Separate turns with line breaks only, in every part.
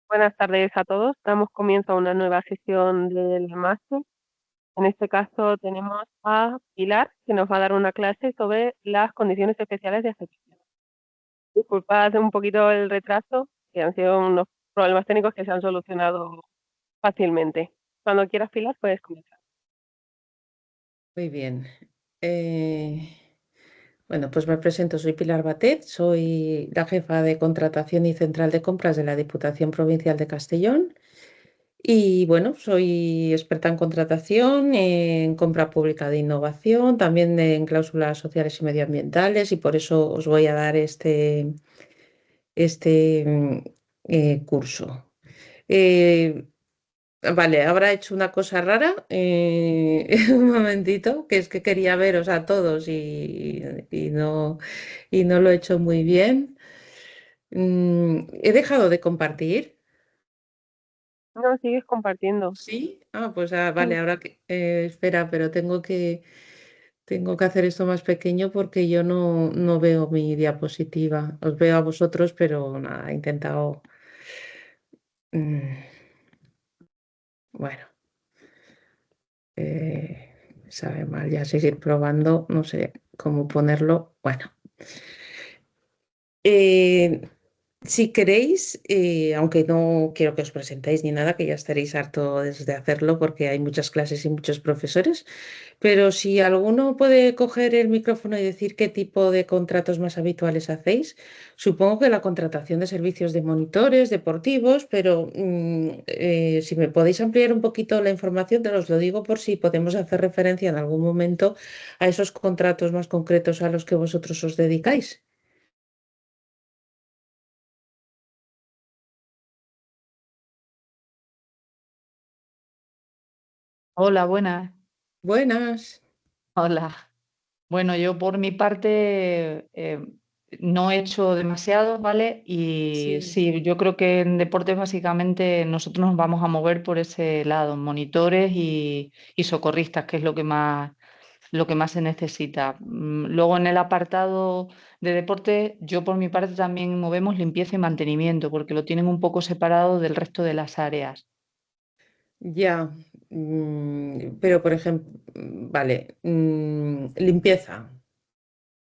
Buenas tardes a todos. Damos comienzo a una nueva sesión del máster. En este caso tenemos a Pilar, que nos va a dar una clase sobre las condiciones especiales de ejecución. Disculpad un poquito el retraso, que han sido unos problemas técnicos que se han solucionado fácilmente. Cuando quieras, Pilar, puedes comenzar.
Muy bien. Bueno, pues me presento, soy Pilar Batet, soy la jefa de contratación y central de compras de la Diputación Provincial de Castellón y bueno, soy experta en contratación, en compra pública de innovación, también en cláusulas sociales y medioambientales y por eso os voy a dar este curso. Eh, Vale, habrá hecho una cosa rara. Un momentito, que es que quería veros a todos y no lo he hecho muy bien. He dejado de compartir.
No, sigues compartiendo.
¿Sí? Pues vale,
Sí.
ahora que espera, pero tengo que hacer esto más pequeño porque yo no veo mi diapositiva. Os veo a vosotros, pero nada, he intentado. mm, bueno. Sabe mal ya seguir probando, no sé cómo ponerlo. Bueno, eh, si queréis, aunque no quiero que os presentéis ni nada, que ya estaréis hartos de hacerlo porque hay muchas clases y muchos profesores, pero si alguno puede coger el micrófono y decir qué tipo de contratos más habituales hacéis, supongo que la contratación de servicios de monitores deportivos, pero si me podéis ampliar un poquito la información, te os lo digo por si podemos hacer referencia en algún momento a esos contratos más concretos a los que vosotros os dedicáis.
Hola, buenas.
Buenas.
Hola. Bueno, yo por mi parte no he hecho demasiado, ¿vale? Y
Sí.
sí, yo creo que en deportes básicamente nosotros nos vamos a mover por ese lado, monitores y socorristas, que es lo que más se necesita. Luego en el apartado de deporte, yo por mi parte también movemos limpieza y mantenimiento, porque lo tienen un poco separado del resto de las áreas.
Ya, pero por ejemplo, vale, limpieza,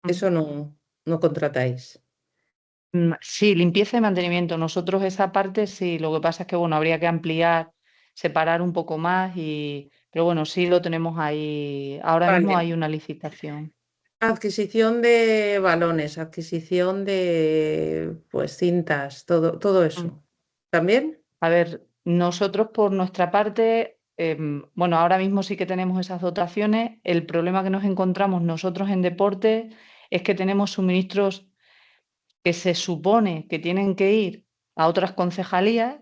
eso no contratáis.
Sí, limpieza y mantenimiento. Nosotros esa parte sí, lo que pasa es que bueno, habría que ampliar, separar un poco más pero bueno, sí lo tenemos ahí. Ahora mismo
Vale,
hay una licitación.
adquisición de balones, adquisición de pues cintas, todo
Mm.
eso. ¿También?
A ver, nosotros por nuestra parte, bueno, ahora mismo sí que tenemos esas dotaciones. El problema que nos encontramos nosotros en deporte es que tenemos suministros que se supone que tienen que ir a otras concejalías,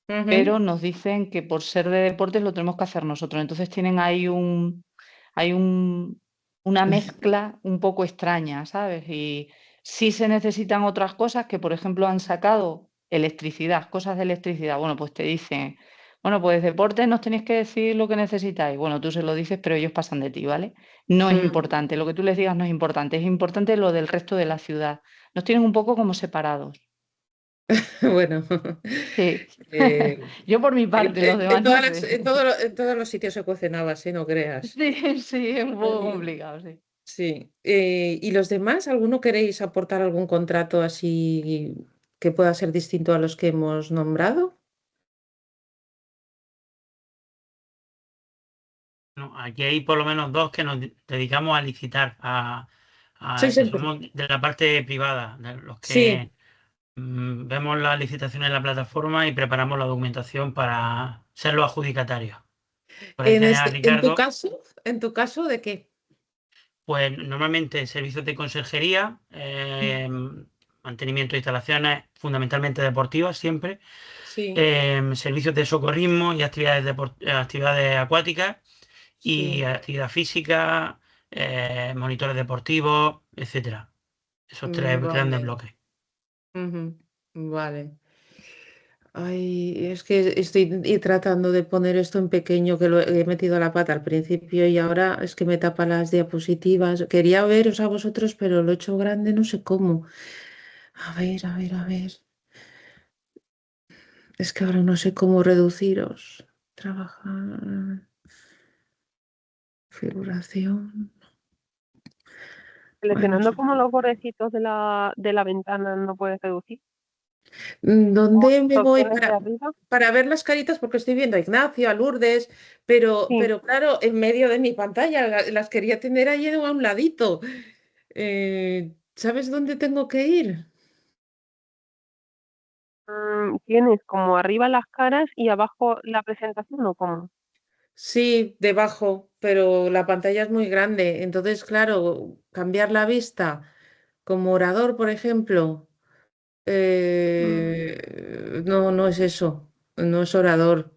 Ujú.
pero nos dicen que por ser de deportes lo tenemos que hacer nosotros. Entonces tienen ahí hay una mezcla un poco extraña, ¿sabes? Y sí se necesitan otras cosas que, por ejemplo, han sacado electricidad, cosas de electricidad. Bueno, pues te dicen, bueno, pues deportes nos tenéis que decir lo que necesitáis. Bueno, tú se lo dices, pero ellos pasan de ti, ¿vale? No es
Mm.
importante, lo que tú les digas no es importante lo del resto de la ciudad. Nos tienen un poco como separados.
Bueno,
Sí.
eh,
Yo por mi parte, los demás no sé.
en todos los sitios se cuecen habas, no creas.
Sí, sí, es un poco
Eh,
complicado, sí.
Sí. ¿Y los demás? ¿Alguno queréis aportar algún contrato así que pueda ser distinto a los que hemos nombrado?
No, aquí hay por lo menos dos que nos dedicamos a licitar,
Sois
que
empre-
somos de la parte privada, de los
Sí.
que vemos las licitaciones en la plataforma y preparamos la documentación para ser los adjudicatarios. Por ahí tenés a Ricardo.
En tu caso, ¿de qué?
Pues normalmente servicios de conserjería, mantenimiento de instalaciones fundamentalmente deportivas siempre,
Sí,
servicios de socorrismo y actividades acuáticas y
sí,
actividad física, monitores deportivos, etcétera. Esos tres grandes
vale.
bloques.
Ujú, vale. Ay, es que estoy tratando de poner esto en pequeño, que lo he metido la pata al principio y ahora es que me tapa las diapositivas. Quería veros a vosotros, pero lo he hecho grande, no sé cómo. A ver, a ver, a ver. Es que ahora no sé cómo reduciros. Trabajar. Figuración. Bueno,
Seleccionando como los bordecitos de la ventana no puedes reducir.
¿dónde me voy
Opciones de arriba.
para ver las caritas? Porque estoy viendo a Ignacio, a Lourdes, pero
Sí.
claro, en medio de mi pantalla las quería tener ahí a un ladito. ¿Sabes dónde tengo que ir?
Tienes como arriba las caras y abajo la presentación, ¿o cómo?
Sí, debajo, pero la pantalla es muy grande. Entonces, claro, cambiar la vista como orador, por ejemplo, no, no es eso, no es orador.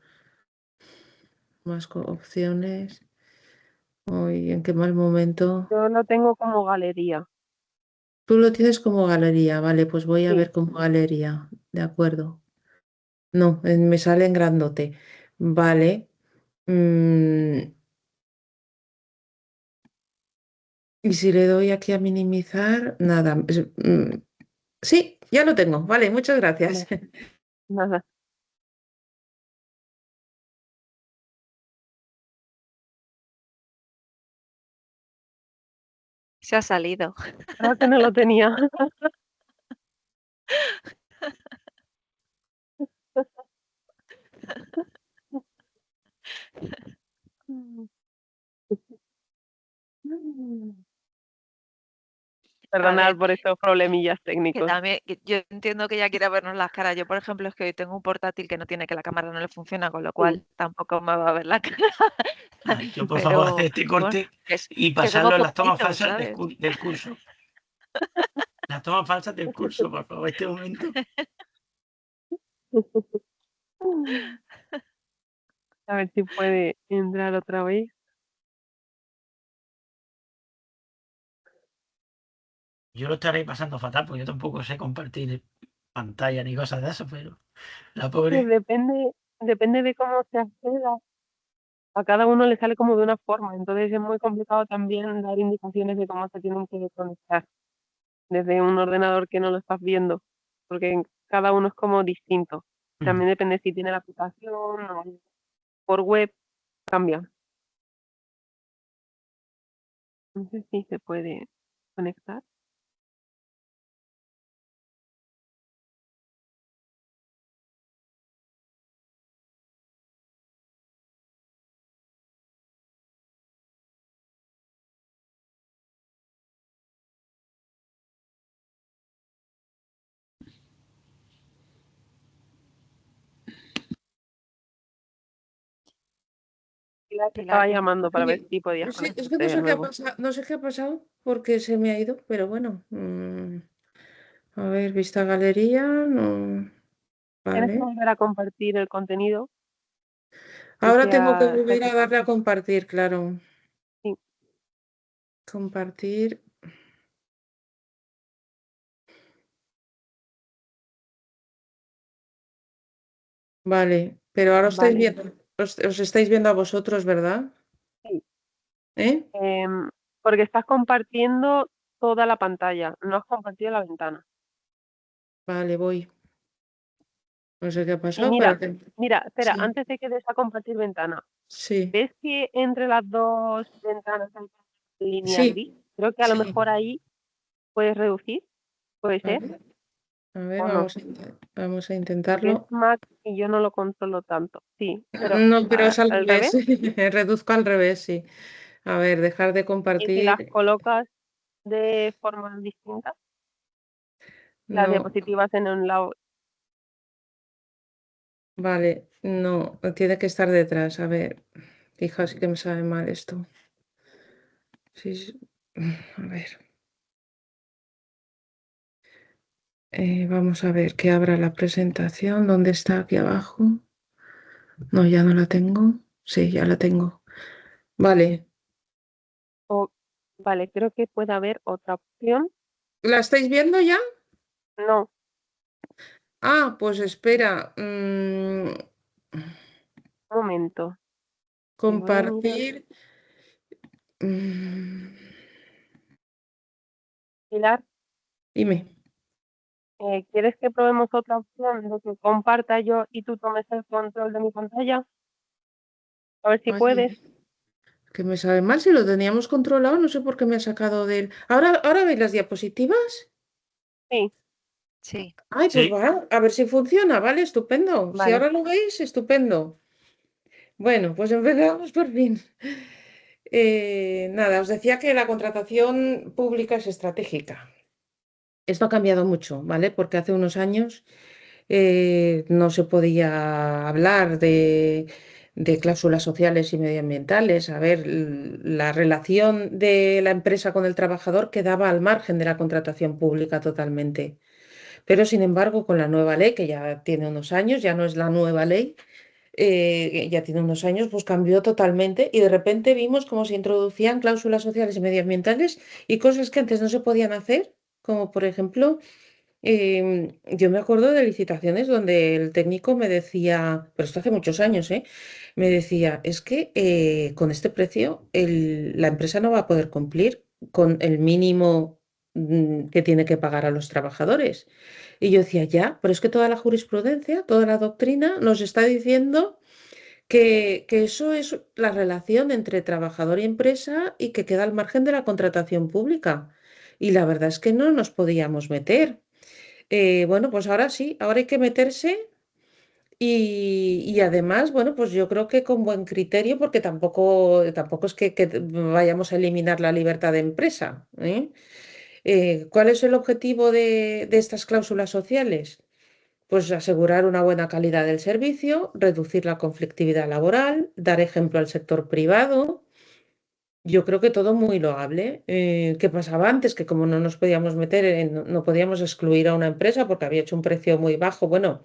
Más opciones. Uy, en qué mal momento.
Yo lo tengo como galería.
Tú lo tienes como galería, vale, pues voy a
Sí.
ver como galería, de acuerdo. No, me sale en grandote. Vale. mm, y si le doy aquí a minimizar, nada. Sí, ya lo tengo. Vale, muchas gracias.
Nada.
Se ha salido.
Creo que no lo tenía.
A
Perdonad
ver,
por estos problemillas
que
técnicos.
también, yo entiendo que ella quiera vernos las caras. Yo, por ejemplo, es que hoy tengo un portátil que no tiene, que la cámara no le funciona, con lo cual tampoco me va a ver la cara.
Ay, yo, por favor, hacer este
bueno,
corte y
que somos
pasarlo en las tomas
poquitos,
falsas
¿sabes?
del curso. Las tomas falsas del curso, por favor, este momento.
A ver si puede entrar otra vez.
Yo lo estaré pasando fatal, porque yo tampoco sé compartir pantalla ni cosas de eso, pero la
Pues
pobre.
depende de cómo se acceda. A cada uno le sale como de una forma, entonces es muy complicado también dar indicaciones de cómo se tienen que conectar desde un ordenador que no lo estás viendo, porque cada uno es como distinto. También depende si tiene la aplicación o por web, cambia. No sé si se puede conectar. Pilar te
Pilar,
estaba
que
llamando para ver
Oye,
si podías
sí, es que
conectarte de nuevo.
no sé qué ha pasado porque se me ha ido, pero bueno. A ver, vista galería, no.
Tienes que
Vale.
volver a compartir el contenido que
Ahora
se
tengo que
ha
volver a darle a
ejecutado.
compartir, claro.
Sí.
Compartir. Vale, pero ahora estáis
Vale,
viendo, os estáis viendo a vosotros, ¿verdad?
sí.
¿Eh?
Porque estás compartiendo toda la pantalla, no has compartido la ventana.
Vale, voy. No sé qué ha
Y
pasado,
mira,
espérate.
espera,
Sí,
antes de que des a compartir ventana,
sí,
¿ves que entre las dos ventanas hay una línea
sí,
gris? Creo que a lo
sí.
mejor ahí puedes reducir, puede
A
ser,
ver, a ver,
o no,
vamos a
porque es
intentarlo.
Mac y yo no lo controlo tanto. Sí, pero
No, pero es al
al
revés.
revés.
Reduzco al revés, sí. A ver, dejar de
Y si las
compartir.
colocas de formas distintas, las
No,
diapositivas en un lado.
vale, no, tiene que estar detrás. A ver, fijaos que me sabe mal esto. Sí, a ver. Vamos a ver que abra la presentación. ¿Dónde está? Aquí abajo. No, ya no la tengo. Sí, ya la tengo. Vale.
Vale, creo que puede haber otra opción.
¿La estáis viendo ya?
No,
Ah, pues espera.
un momento. Me voy a mirar.
Compartir. mm,
Pilar,
Dime.
¿Quieres que probemos otra opción de que comparta yo y tú tomes el control de mi pantalla? A ver si puedes.
Oye, que me sabe mal si lo teníamos controlado, no sé por qué me ha sacado del... ¿Ahora veis las diapositivas?
Sí,
Sí.
Ay, pues
Sí,
va, a ver si funciona, ¿vale? Estupendo. Si
vale.
ahora lo veis, estupendo. Bueno, pues empezamos por fin. Nada, os decía que la contratación pública es estratégica. Esto ha cambiado mucho, ¿vale? Porque hace unos años no se podía hablar de cláusulas sociales y medioambientales. A ver, la relación de la empresa con el trabajador quedaba al margen de la contratación pública totalmente. Pero, sin embargo, con la nueva ley, que ya tiene unos años, ya no es la nueva ley, ya tiene unos años, pues cambió totalmente y de repente vimos cómo se introducían cláusulas sociales y medioambientales y cosas que antes no se podían hacer, como por ejemplo, yo me acuerdo de licitaciones donde el técnico me decía, pero esto hace muchos años, ¿eh? Me decía, es que con este precio la empresa no va a poder cumplir con el mínimo que tiene que pagar a los trabajadores. Y yo decía, ya, pero es que toda la jurisprudencia, toda la doctrina nos está diciendo que eso es la relación entre trabajador y empresa y que queda al margen de la contratación pública. Y la verdad es que no nos podíamos meter. Bueno, pues ahora sí, ahora hay que meterse y además, bueno, pues yo creo que con buen criterio, porque tampoco es que vayamos a eliminar la libertad de empresa, ¿eh? ¿Cuál es el objetivo de estas cláusulas sociales? Pues asegurar una buena calidad del servicio, reducir la conflictividad laboral, dar ejemplo al sector privado. Yo creo que todo muy loable. ¿Qué pasaba antes? Que como no nos podíamos no podíamos excluir a una empresa porque había hecho un precio muy bajo. Bueno,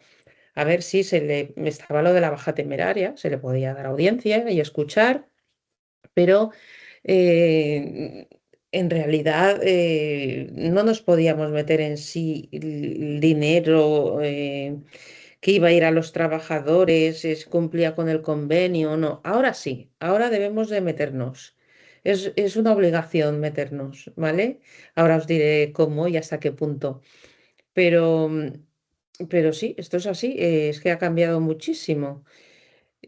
a ver si estaba lo de la baja temeraria, se le podía dar audiencia y escuchar, pero eh, en realidad no nos podíamos meter en sí el dinero que iba a ir a los trabajadores, si cumplía con el convenio o no. Ahora sí, ahora debemos de meternos. Es una obligación meternos, ¿vale? Ahora os diré cómo y hasta qué punto. Pero, pero sí, esto es así, es que ha cambiado muchísimo.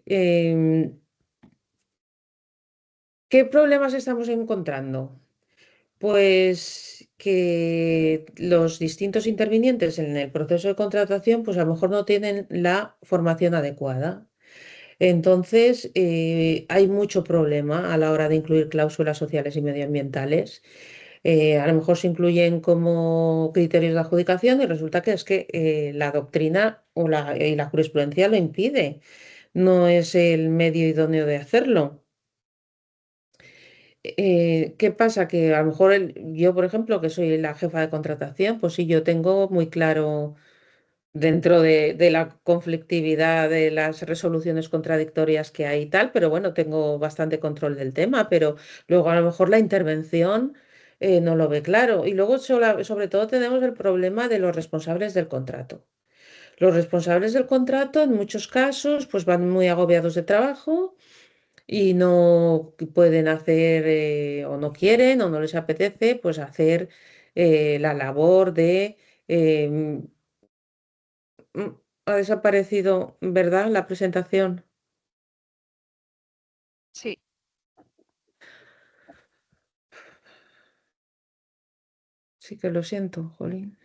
Em, ¿Qué problemas estamos encontrando? Pues que los distintos intervinientes en el proceso de contratación, pues a lo mejor no tienen la formación adecuada. Entonces, hay mucho problema a la hora de incluir cláusulas sociales y medioambientales. A lo mejor se incluyen como criterios de adjudicación y resulta que es que la doctrina y la jurisprudencia lo impide. No es el medio idóneo de hacerlo. ¿Qué pasa? Que a lo mejor yo, por ejemplo, que soy la jefa de contratación, pues sí, yo tengo muy claro dentro de la conflictividad de las resoluciones contradictorias que hay y tal, pero bueno, tengo bastante control del tema, pero luego a lo mejor la intervención no lo ve claro. Y luego sobre todo tenemos el problema de los responsables del contrato. Los responsables del contrato en muchos casos pues van muy agobiados de trabajo y no pueden hacer o no quieren o no les apetece pues hacer la labor de... em, ha desaparecido, ¿verdad? La presentación.
Sí.
Sí que lo siento, Jolín.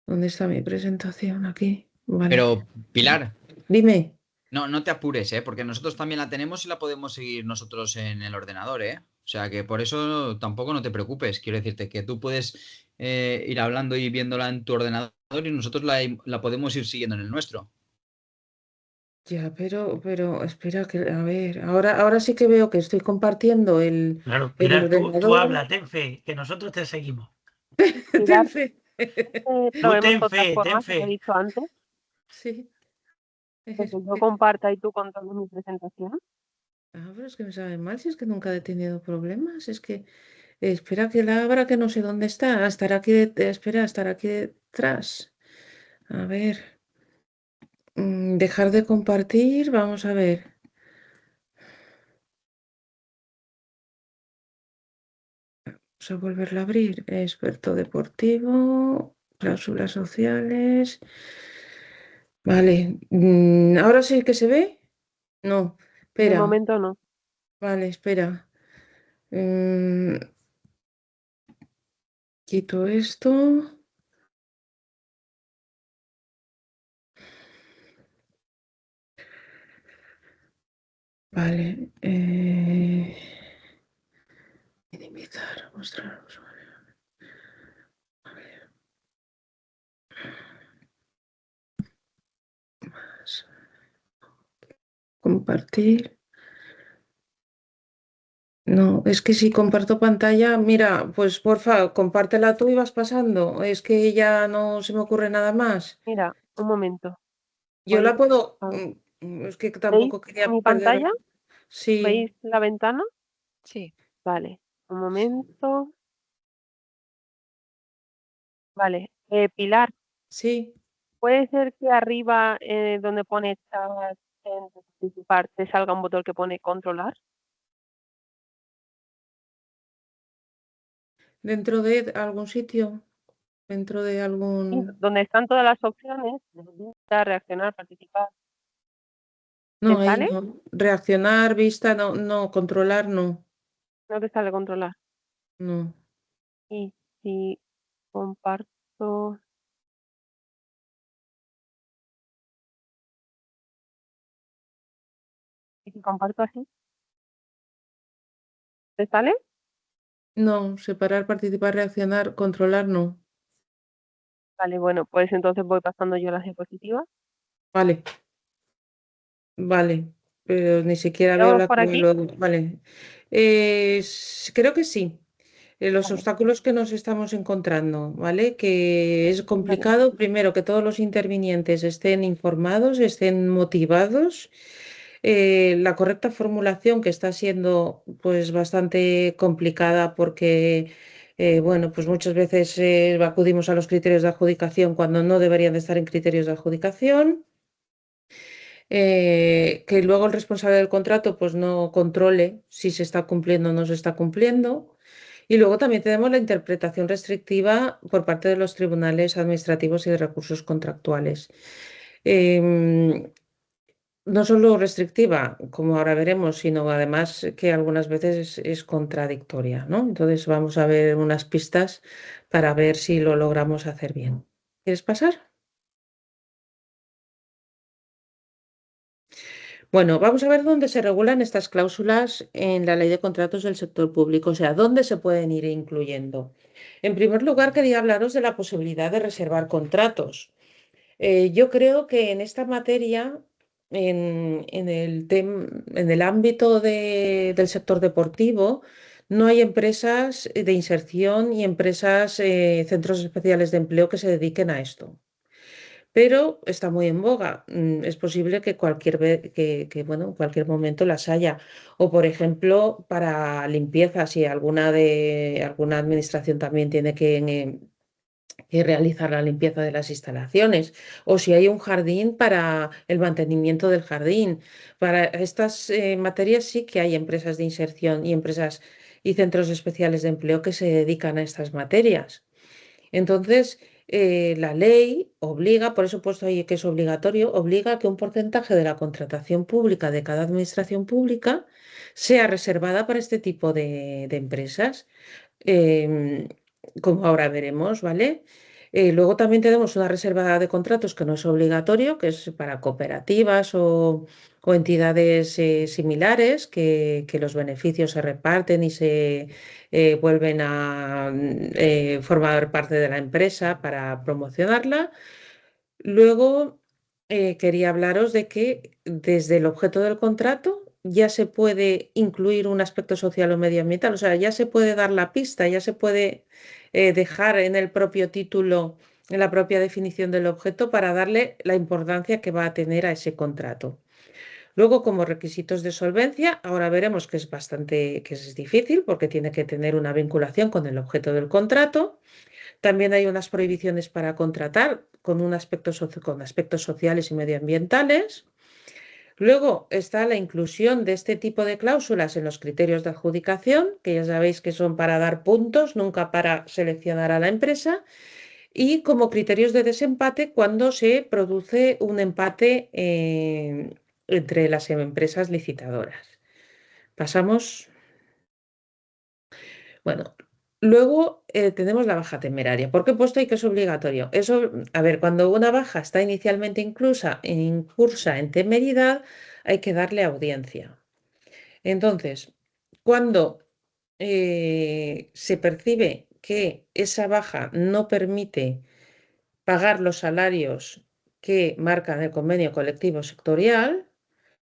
¿Dónde está mi presentación? Aquí. Vale.
Pero, Pilar,
Dime.
no te apures, ¿eh? Porque nosotros también la tenemos y la podemos seguir nosotros en el ordenador, ¿eh? O sea que por eso tampoco no te preocupes. Quiero decirte que tú puedes ir hablando y viéndola en tu ordenador y nosotros la podemos ir siguiendo en el nuestro.
Ya, pero espera que, a ver, ahora sí que veo que estoy compartiendo
claro,
el
Pilar, tú
ordenador.
habla, ten fe, que nosotros te seguimos.
Ten
Pilar,
fe.
Tú
probemos
ten
otra
fe, ten
forma que te he
fe.
dicho antes,
Sí.
de que yo
Espera.
comparta y tú controles mi presentación.
Ah, pero es que me sabe mal si es que nunca he tenido problemas. Es que espera que la abra que no sé dónde está. Estará aquí, espera, estará aquí detrás. A ver. Dejar de compartir, vamos a ver. Vamos a volverla a abrir. Experto deportivo. Cláusulas sociales. Vale. ¿Ahora sí que se ve? No,
De
espera.
momento no.
Vale, espera. Quito esto. Vale. Minimizar, mostrar. Compartir. No, es que si comparto pantalla, mira, pues porfa, compártela tú y vas pasando. Es que ya no se me ocurre nada más.
Mira, un momento.
Yo
Voy
la puedo.
a-
Es que
¿Veis
tampoco quería
mi
perder.
pantalla?
Sí,
¿Veis la ventana?
Sí.
Vale, un momento. Vale, Pilar,
sí.
¿puede ser que arriba, donde pone chat en participar, te salga un botón que pone controlar?
Dentro de algún sitio, dentro de
Sí,
algún.
donde están todas las opciones, vista, reaccionar, participar, ¿te
No, ahí
sale?
no. Reaccionar, vista, no, no, controlar, no,
No te sale controlar.
no.
Y si comparto, y si comparto así, ¿te sale?
No, separar, participar, reaccionar, controlar, no.
Vale, bueno, pues entonces voy pasando yo las diapositivas.
Vale, vale, pero ni siquiera veo
¿Vamos
la
por
que
aquí?
luego. Vale. Creo que sí. Los
Vale,
obstáculos que nos estamos encontrando, ¿vale? Que es
vale.
complicado, primero, que todos los intervinientes estén informados, estén motivados. La correcta formulación, que está siendo pues bastante complicada porque, bueno, pues muchas veces acudimos a los criterios de adjudicación cuando no deberían de estar en criterios de adjudicación. Que luego el responsable del contrato pues no controle si se está cumpliendo o no se está cumpliendo. Y luego también tenemos la interpretación restrictiva por parte de los tribunales administrativos y de recursos contractuales. Em, no solo restrictiva, como ahora veremos, sino además que algunas veces es contradictoria, ¿no? Entonces vamos a ver unas pistas para ver si lo logramos hacer bien. ¿Quieres pasar? Bueno, vamos a ver dónde se regulan estas cláusulas en la ley de contratos del sector público, o sea, dónde se pueden ir incluyendo. En primer lugar, quería hablaros de la posibilidad de reservar contratos. Yo creo que en esta materia, en el ámbito del sector deportivo, no hay empresas de inserción y empresas, centros especiales de empleo que se dediquen a esto, pero está muy en boga. Es posible que bueno, en cualquier momento las haya. O, por ejemplo, para limpieza, si alguna administración también tiene que realizar la limpieza de las instalaciones, o si hay un jardín para el mantenimiento del jardín. Para estas materias sí que hay empresas de inserción y empresas y centros especiales de empleo que se dedican a estas materias. Entonces, la ley obliga, por eso he puesto ahí que es obligatorio, obliga a que un porcentaje de la contratación pública de cada administración pública sea reservada para este tipo de empresas, em, como ahora veremos, ¿vale? Luego también tenemos una reserva de contratos que no es obligatorio, que es para cooperativas o entidades similares, que los beneficios se reparten y se vuelven a formar parte de la empresa para promocionarla. Luego, quería hablaros de que desde el objeto del contrato ya se puede incluir un aspecto social o medioambiental, o sea, ya se puede dar la pista, ya se puede dejar en el propio título, en la propia definición del objeto para darle la importancia que va a tener a ese contrato. Luego, como requisitos de solvencia, ahora veremos que es difícil porque tiene que tener una vinculación con el objeto del contrato. También hay unas prohibiciones para contratar con aspectos sociales y medioambientales. Luego está la inclusión de este tipo de cláusulas en los criterios de adjudicación, que ya sabéis que son para dar puntos, nunca para seleccionar a la empresa. y como criterios de desempate cuando se produce un empate entre las empresas licitadoras. Pasamos. Bueno, luego tenemos la baja temeraria. ¿Por qué he puesto ahí que es obligatorio? Eso, a ver, cuando una baja está inicialmente incursa en temeridad, hay que darle audiencia. Entonces, cuando se percibe que esa baja no permite pagar los salarios que marcan el convenio colectivo sectorial,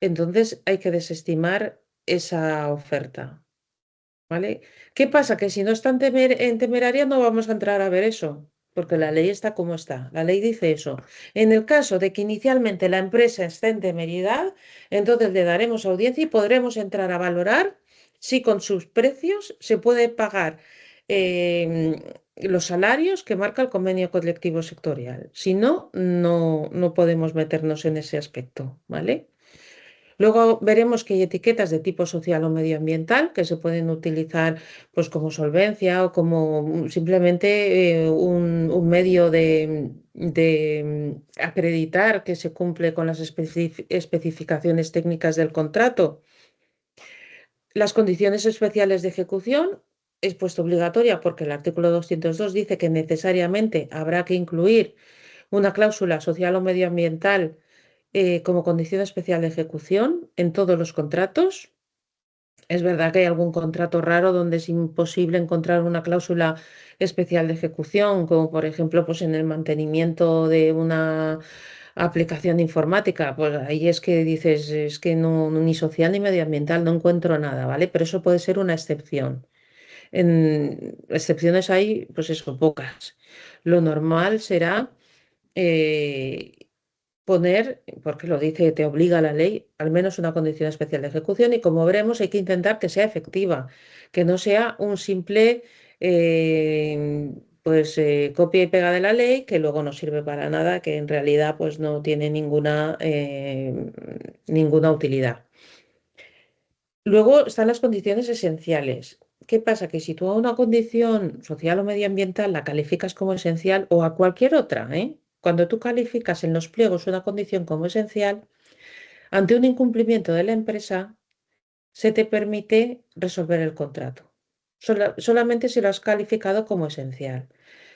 entonces hay que desestimar esa oferta. ¿Vale? ¿Qué pasa? Que si no está en temeraria no vamos a entrar a ver eso, porque la ley está como está. La ley dice eso. En el caso de que inicialmente la empresa esté en temeridad, entonces le daremos audiencia y podremos entrar a valorar si con sus precios se puede pagar los salarios que marca el convenio colectivo sectorial. Si no, no podemos meternos en ese aspecto, ¿vale? Luego veremos que hay etiquetas de tipo social o medioambiental que se pueden utilizar pues, como solvencia o como simplemente un medio de acreditar que se cumple con las especificaciones técnicas del contrato. Las condiciones especiales de ejecución es puesto obligatoria porque el artículo 202 dice que necesariamente habrá que incluir una cláusula social o medioambiental como condición especial de ejecución en todos los contratos. Es verdad que hay algún contrato raro donde es imposible encontrar una cláusula especial de ejecución, como por ejemplo pues en el mantenimiento de una aplicación informática. Pues ahí es que dices, es que no, ni social ni medioambiental, no encuentro nada, ¿vale? Pero eso puede ser una excepción. En excepciones hay, pues eso, pocas. Lo normal será eh, poner, porque lo dice, te obliga la ley, al menos una condición especial de ejecución y como veremos hay que intentar que sea efectiva, que no sea un simple copia y pega de la ley que luego no sirve para nada, que en realidad pues no tiene ninguna utilidad. Luego están las condiciones esenciales. ¿Qué pasa? Que si tú a una condición social o medioambiental la calificas como esencial o a cualquier otra, cuando tú calificas en los pliegos una condición como esencial, ante un incumplimiento de la empresa, se te permite resolver el contrato. Solamente si lo has calificado como esencial.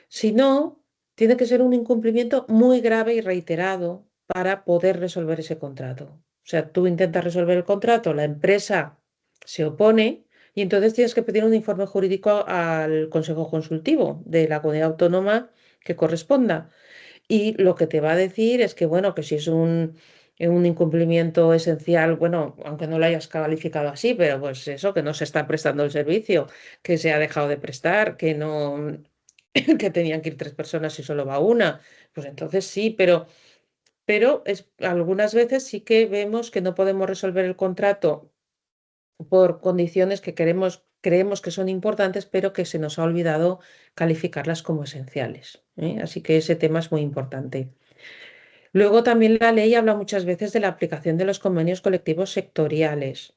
Si no, tiene que ser un incumplimiento muy grave y reiterado para poder resolver ese contrato. O sea, tú intentas resolver el contrato, la empresa se opone y entonces tienes que pedir un informe jurídico al Consejo Consultivo de la comunidad autónoma que corresponda. Y lo que te va a decir es que, bueno, que si es un incumplimiento esencial, bueno, aunque no lo hayas calificado así, pero pues eso, que no se está prestando el servicio, que se ha dejado de prestar, que no, que tenían que ir 3 personas y solo va una, pues entonces sí, pero algunas veces sí que vemos que no podemos resolver el contrato por condiciones que creemos que son importantes, pero que se nos ha olvidado calificarlas como esenciales, ¿eh? Así que ese tema es muy importante. Luego también la ley habla muchas veces de la aplicación de los convenios colectivos sectoriales.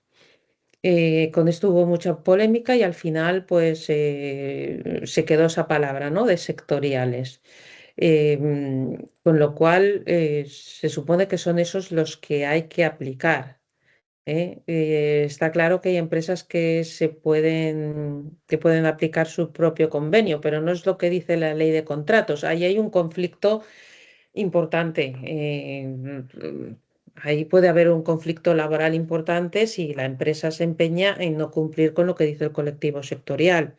Con esto hubo mucha polémica y al final pues se quedó esa palabra, ¿no? De sectoriales. Con lo cual se supone que son esos los que hay que aplicar. Está claro que hay empresas que pueden aplicar su propio convenio, pero no es lo que dice la ley de contratos. Ahí hay un conflicto importante. Ahí puede haber un conflicto laboral importante si la empresa se empeña en no cumplir con lo que dice el colectivo sectorial.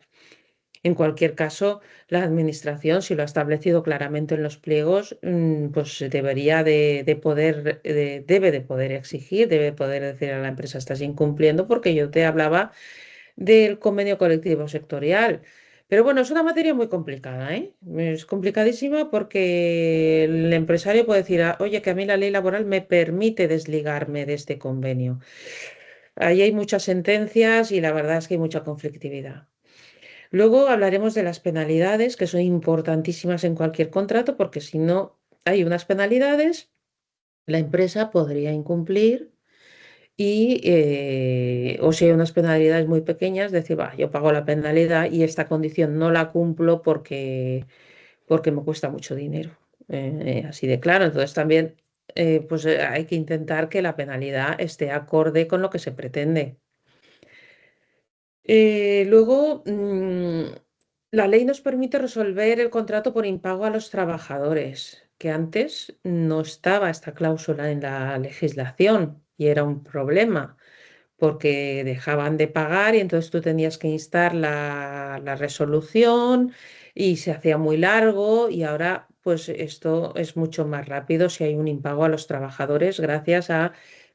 En cualquier caso, la administración, si lo ha establecido claramente en los pliegos, pues debería debe de poder exigir, debe poder decir a la empresa estás incumpliendo porque yo te hablaba del convenio colectivo sectorial. Pero bueno, es una materia muy complicada, ¿eh? Es complicadísima porque el empresario puede decir, oye, que a mí la ley laboral me permite desligarme de este convenio. Ahí hay muchas sentencias y la verdad es que hay mucha conflictividad. Luego hablaremos de las penalidades, que son importantísimas en cualquier contrato, porque si no hay unas penalidades, la empresa podría incumplir o si hay unas penalidades muy pequeñas, decir, va, yo pago la penalidad y esta condición no la cumplo porque porque me cuesta mucho dinero, así de claro. Entonces también pues hay que intentar que la penalidad esté acorde con lo que se pretende. Luego, la ley nos permite resolver el contrato por impago a los trabajadores, que antes no estaba esta cláusula en la legislación y era un problema porque dejaban de pagar y entonces tú tenías que instar la resolución y se hacía muy largo y ahora pues esto es mucho más rápido si hay un impago a los trabajadores gracias a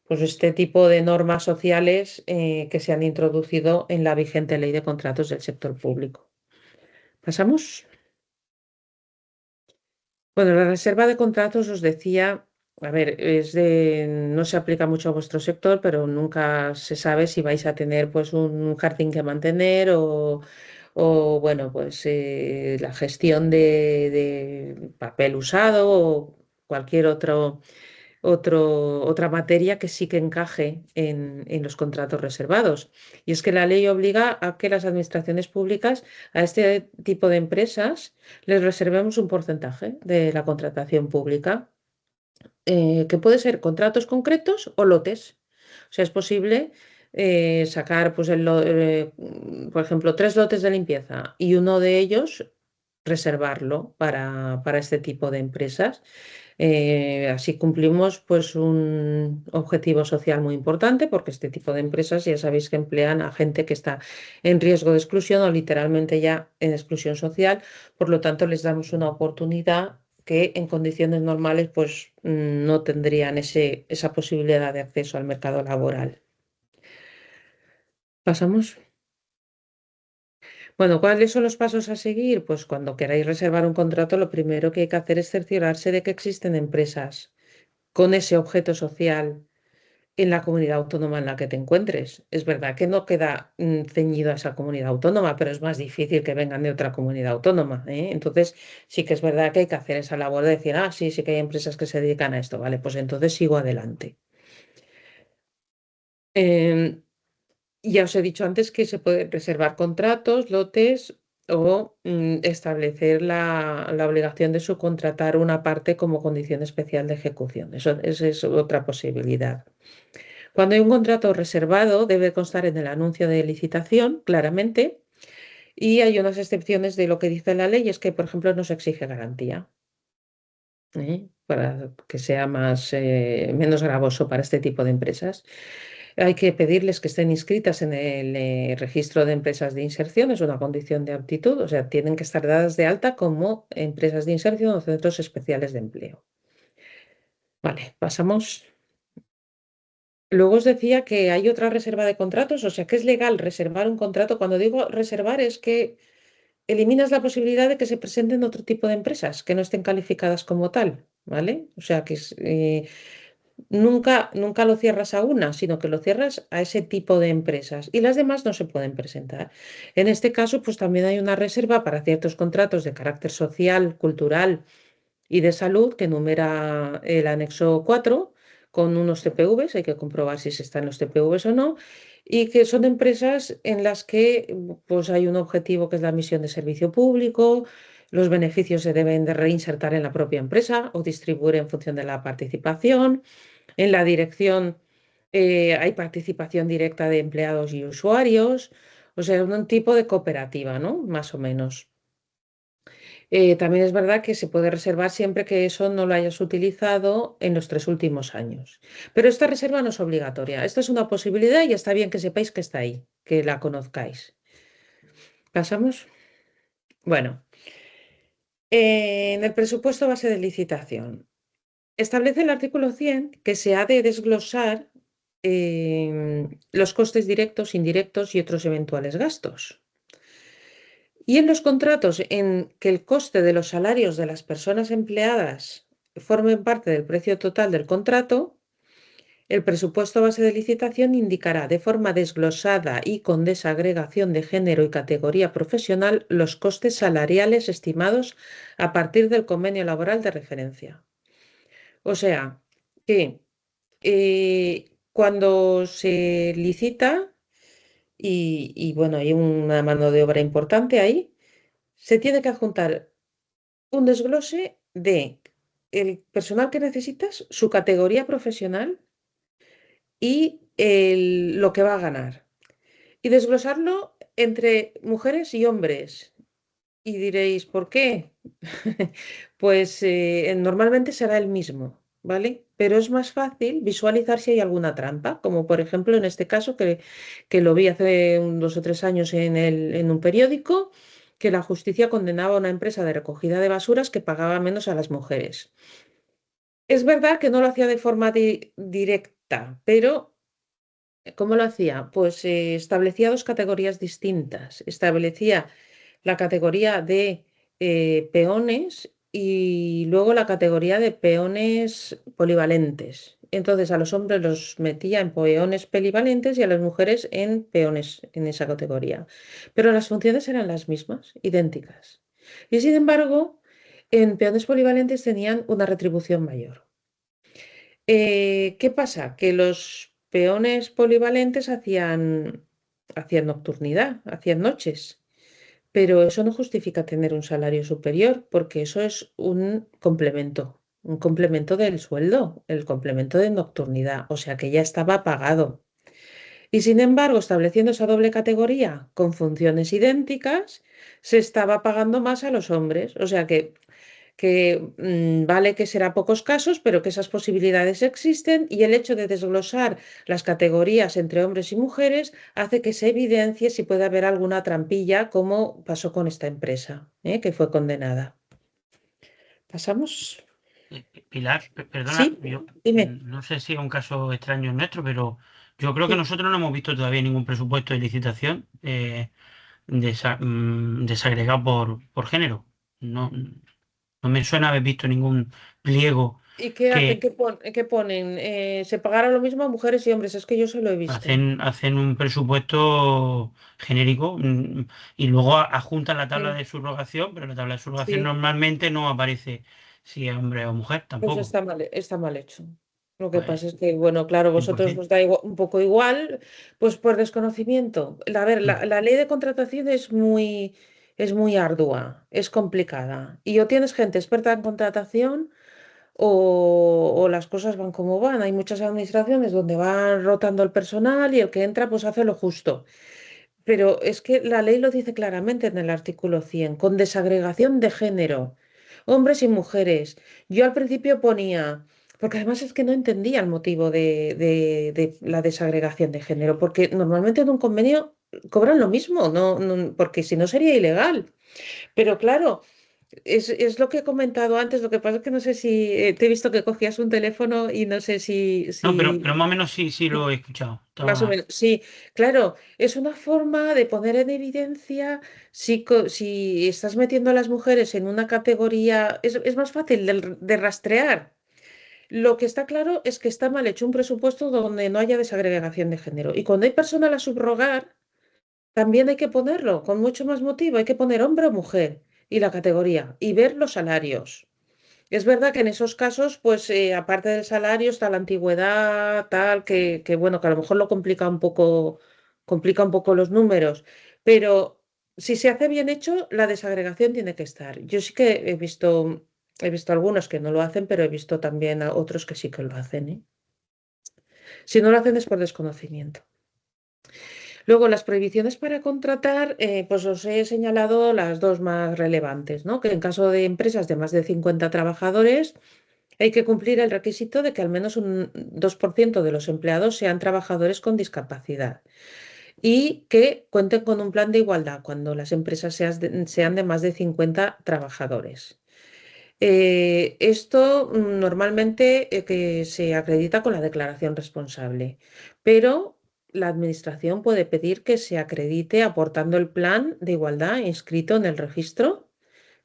pues este tipo de normas sociales que se han introducido en la vigente ley de contratos del sector público. ¿Pasamos? Bueno, la reserva de contratos os decía, a ver, no se aplica mucho a vuestro sector, pero nunca se sabe si vais a tener pues un jardín que mantener o bueno, pues la gestión de papel usado o cualquier otra materia que sí que encaje en los contratos reservados. Y es que la ley obliga a que las administraciones públicas a este tipo de empresas les reservemos un porcentaje de la contratación pública, que puede ser contratos concretos o lotes. O sea, es posible sacar, pues, por ejemplo, 3 lotes de limpieza y uno de ellos reservarlo para este tipo de empresas. Así cumplimos pues un objetivo social muy importante porque este tipo de empresas ya sabéis que emplean a gente que está en riesgo de exclusión o literalmente ya en exclusión social, por lo tanto les damos una oportunidad que en condiciones normales pues no tendrían esa posibilidad de acceso al mercado laboral. ¿Pasamos? Bueno, ¿cuáles son los pasos a seguir? Pues cuando queráis reservar un contrato, lo primero que hay que hacer es cerciorarse de que existen empresas con ese objeto social en la comunidad autónoma en la que te encuentres. Es verdad que no queda ceñido a esa comunidad autónoma, pero es más difícil que vengan de otra comunidad autónoma, ¿eh? Entonces, sí que es verdad que hay que hacer esa labor de decir, sí, sí que hay empresas que se dedican a esto, vale, pues entonces sigo adelante. Em, ya os he dicho antes que se pueden reservar contratos, lotes o establecer la obligación de subcontratar una parte como condición especial de ejecución. Esa es otra posibilidad. Cuando hay un contrato reservado, debe constar en el anuncio de licitación, claramente, y hay unas excepciones de lo que dice la ley, es que, por ejemplo, no se exige garantía, para que sea menos gravoso para este tipo de empresas. Hay que pedirles que estén inscritas en el registro de empresas de inserción, es una condición de aptitud, o sea, tienen que estar dadas de alta como empresas de inserción o centros especiales de empleo. Vale, pasamos. Luego os decía que hay otra reserva de contratos, o sea que es legal reservar un contrato. Cuando digo reservar es que eliminas la posibilidad de que se presenten otro tipo de empresas que no estén calificadas como tal, ¿vale? O sea que nunca lo cierras a una, sino que lo cierras a ese tipo de empresas y las demás no se pueden presentar. En este caso, pues también hay una reserva para ciertos contratos de carácter social, cultural y de salud que enumera el anexo 4 con unos TPVs, hay que comprobar si se están los TPVs o no, y que son empresas en las que pues, hay un objetivo que es la misión de servicio público, los beneficios se deben de reinsertar en la propia empresa o distribuir en función de la participación. En la dirección hay participación directa de empleados y usuarios, o sea, un tipo de cooperativa, ¿no? Más o menos. También es verdad que se puede reservar siempre que eso no lo hayas utilizado en los 3 últimos años. Pero esta reserva no es obligatoria. Esta es una posibilidad y está bien que sepáis que está ahí, que la conozcáis. ¿Pasamos? Bueno, en el presupuesto base de licitación. Establece el artículo 100 que se ha de desglosar los costes directos, indirectos y otros eventuales gastos. Y en los contratos en que el coste de los salarios de las personas empleadas formen parte del precio total del contrato, el presupuesto base de licitación indicará de forma desglosada y con desagregación de género y categoría profesional los costes salariales estimados a partir del convenio laboral de referencia. O sea, que cuando se licita y bueno, hay una mano de obra importante ahí, se tiene que adjuntar un desglose de el personal que necesitas, su categoría profesional y lo que va a ganar. Y desglosarlo entre mujeres y hombres. Y diréis, ¿por qué? Pues normalmente será el mismo, ¿vale? Pero es más fácil visualizar si hay alguna trampa, como por ejemplo en este caso que lo vi hace 2 o 3 años en un periódico, que la justicia condenaba a una empresa de recogida de basuras que pagaba menos a las mujeres. Es verdad que no lo hacía de forma directa, pero ¿cómo lo hacía? Pues establecía dos categorías distintas. Establecía la categoría de peones y luego la categoría de peones polivalentes. Entonces a los hombres los metía en peones polivalentes y a las mujeres en peones en esa categoría. Pero las funciones eran las mismas, idénticas. Y sin embargo, en peones polivalentes tenían una retribución mayor. ¿Qué pasa? Que los peones polivalentes hacían nocturnidad, hacían noches, pero eso no justifica tener un salario superior, porque eso es un complemento del sueldo, el complemento de nocturnidad, o sea que ya estaba pagado. Y sin embargo, estableciendo esa doble categoría con funciones idénticas, se estaba pagando más a los hombres, o sea que vale que será pocos casos, pero que esas posibilidades existen y el hecho de desglosar las categorías entre hombres y mujeres hace que se evidencie si puede haber alguna trampilla, como pasó con esta empresa, que fue condenada. ¿Pasamos?
Pilar, perdona,
Sí,
yo
dime.
no sé si es un caso extraño nuestro, pero yo creo que
Sí.
nosotros no hemos visto todavía ningún presupuesto de licitación desagregado por género. No, no me suena haber visto ningún pliego
¿Y qué hacen?
que
¿Qué ponen? ¿Se pagará lo mismo a mujeres y hombres? Es que yo se lo he visto.
hacen un presupuesto genérico y luego adjuntan la tabla
Sí,
de subrogación, pero la tabla de subrogación
sí.
normalmente no aparece si es hombre o mujer
Pues
tampoco.
está mal hecho. Lo que
Pues
pasa es que, bueno, claro, vosotros
100%.
os da un poco igual, pues por desconocimiento. A ver,
Mm.
la ley de contratación es muy ardua, es complicada. Y o tienes gente experta en contratación o las cosas van como van. Hay muchas administraciones donde van rotando el personal y el que entra pues hace lo justo. Pero es que la ley lo dice claramente en el artículo 100, con desagregación de género, hombres y mujeres. Yo al principio ponía, porque además es que no entendía el motivo de la desagregación de género, porque normalmente en un convenio cobran lo mismo, porque si no sería ilegal. Pero claro, es lo que he comentado antes, lo que pasa es que no sé si te he visto que cogías un teléfono y no sé si,
No,
si
pero más o menos sí, sí lo he escuchado.
más o
Estaba,
menos, sí, claro, es una forma de poner en evidencia si estás metiendo a las mujeres en una categoría, es más fácil de rastrear. Lo que está claro es que está mal hecho un presupuesto donde no haya desagregación de género. Y cuando hay personal a subrogar, también hay que ponerlo con mucho más motivo, hay que poner hombre o mujer y la categoría y ver los salarios. Es verdad que en esos casos, pues aparte del salario está la antigüedad, tal, que bueno, que a lo mejor lo complica un poco los números, pero si se hace bien hecho, la desagregación tiene que estar. Yo sí que he visto algunos que no lo hacen, pero he visto también a otros que sí que lo hacen, ¿eh? Si no lo hacen es por desconocimiento. Luego, las prohibiciones para contratar, pues os he señalado las dos más relevantes, ¿no? Que en caso de empresas de más de 50 trabajadores, hay que cumplir el requisito de que al menos un 2% de los empleados sean trabajadores con discapacidad y que cuenten con un plan de igualdad cuando las empresas sean de más de 50 trabajadores. Esto normalmente que se acredita con la declaración responsable, pero la administración puede pedir que se acredite aportando el plan de igualdad inscrito en el registro.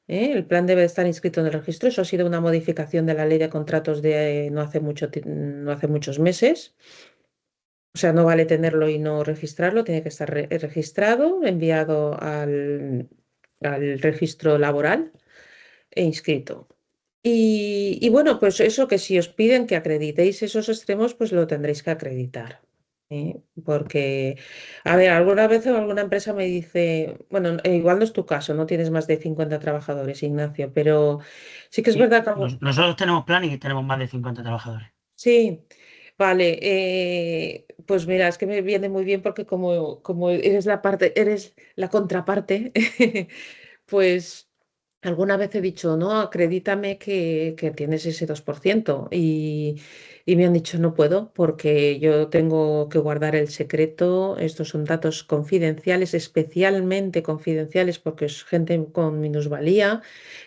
El plan debe estar inscrito en el registro. Eso ha sido una modificación de la ley de contratos de no hace muchos meses. O sea, no vale tenerlo y no registrarlo, tiene que estar registrado, enviado al registro laboral e inscrito. Y bueno, pues eso que si os piden que acreditéis esos extremos, pues lo tendréis que acreditar. Porque, a ver, alguna vez alguna empresa me dice, bueno, igual no es tu caso, no tienes más de 50 trabajadores, Ignacio, pero sí que es
Sí,
verdad que
nosotros tenemos plan y tenemos más de 50 trabajadores.
sí, vale, pues mira, es que me viene muy bien porque como eres la parte, eres la contraparte, pues alguna vez he dicho, no, acredítame que tienes ese 2% y me han dicho, no puedo porque yo tengo que guardar el secreto, estos son datos confidenciales, especialmente confidenciales porque es gente con minusvalía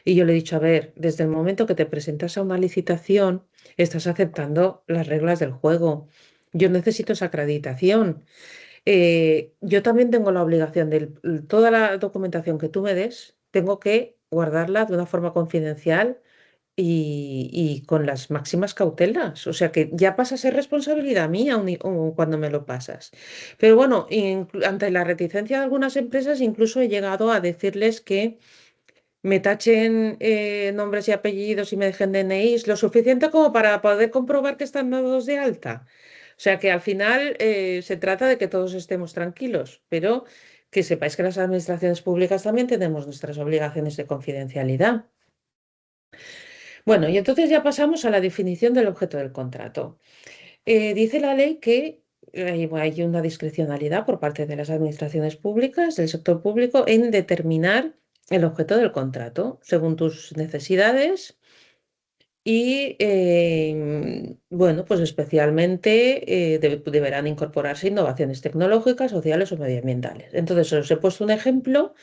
y yo le he dicho, a ver, desde el momento que te presentas a una licitación, estás aceptando las reglas del juego. Yo necesito esa acreditación. Yo también tengo la obligación de toda la documentación que tú me des, tengo que guardarla de una forma confidencial y con las máximas cautelas. O sea que ya pasa a ser responsabilidad mía cuando me lo pasas. Pero bueno, ante la reticencia de algunas empresas, incluso he llegado a decirles que me tachen nombres y apellidos y me dejen DNIs lo suficiente como para poder comprobar que están dados de alta. O sea que al final se trata de que todos estemos tranquilos, pero que sepáis que las administraciones públicas también tenemos nuestras obligaciones de confidencialidad. Bueno, y entonces ya pasamos a la definición del objeto del contrato. Dice la ley que hay una discrecionalidad por parte de las administraciones públicas, del sector público, en determinar el objeto del contrato según tus necesidades y, bueno, pues especialmente deberán incorporarse innovaciones tecnológicas, sociales o medioambientales. Entonces, os he puesto un ejemplo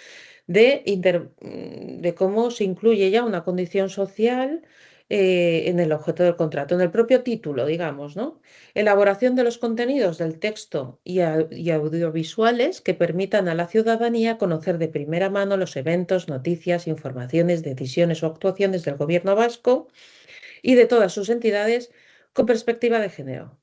de cómo se incluye ya una condición social en el objeto del contrato, en el propio título, digamos, ¿no? Elaboración de los contenidos del texto y audiovisuales que permitan a la ciudadanía conocer de primera mano los eventos, noticias, informaciones, decisiones o actuaciones del gobierno vasco y de todas sus entidades con perspectiva de género.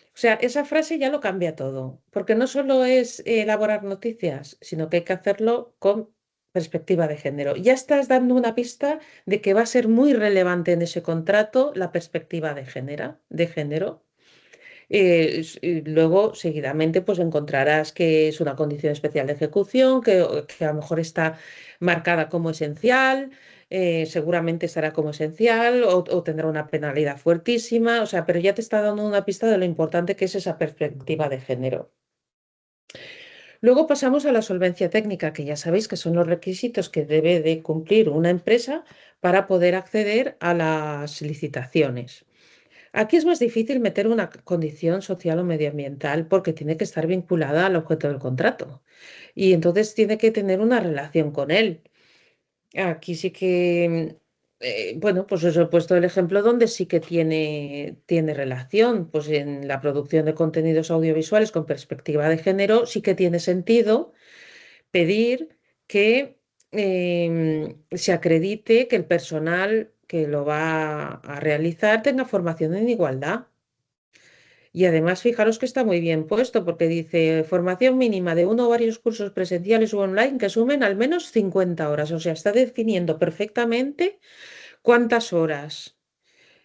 O sea, esa frase ya lo cambia todo, porque no solo es elaborar noticias, sino que hay que hacerlo con perspectiva de género. Ya estás dando una pista de que va a ser muy relevante en ese contrato la perspectiva de género. Y luego, seguidamente, pues encontrarás que es una condición especial de ejecución, que a lo mejor está marcada como esencial, seguramente estará como esencial o tendrá una penalidad fuertísima, o sea, pero ya te está dando una pista de lo importante que es esa perspectiva de género. Luego pasamos a la solvencia técnica, que ya sabéis que son los requisitos que debe de cumplir una empresa para poder acceder a las licitaciones. Aquí es más difícil meter una condición social o medioambiental porque tiene que estar vinculada al objeto del contrato y entonces tiene que tener una relación con él. Aquí sí que, bueno, pues os he puesto el ejemplo donde sí que tiene relación, pues en la producción de contenidos audiovisuales con perspectiva de género sí que tiene sentido pedir que se acredite que el personal que lo va a realizar tenga formación en igualdad. Y además, fijaros que está muy bien puesto porque dice formación mínima de uno o varios cursos presenciales u online que sumen al menos 50 horas. O sea, está definiendo perfectamente cuántas horas.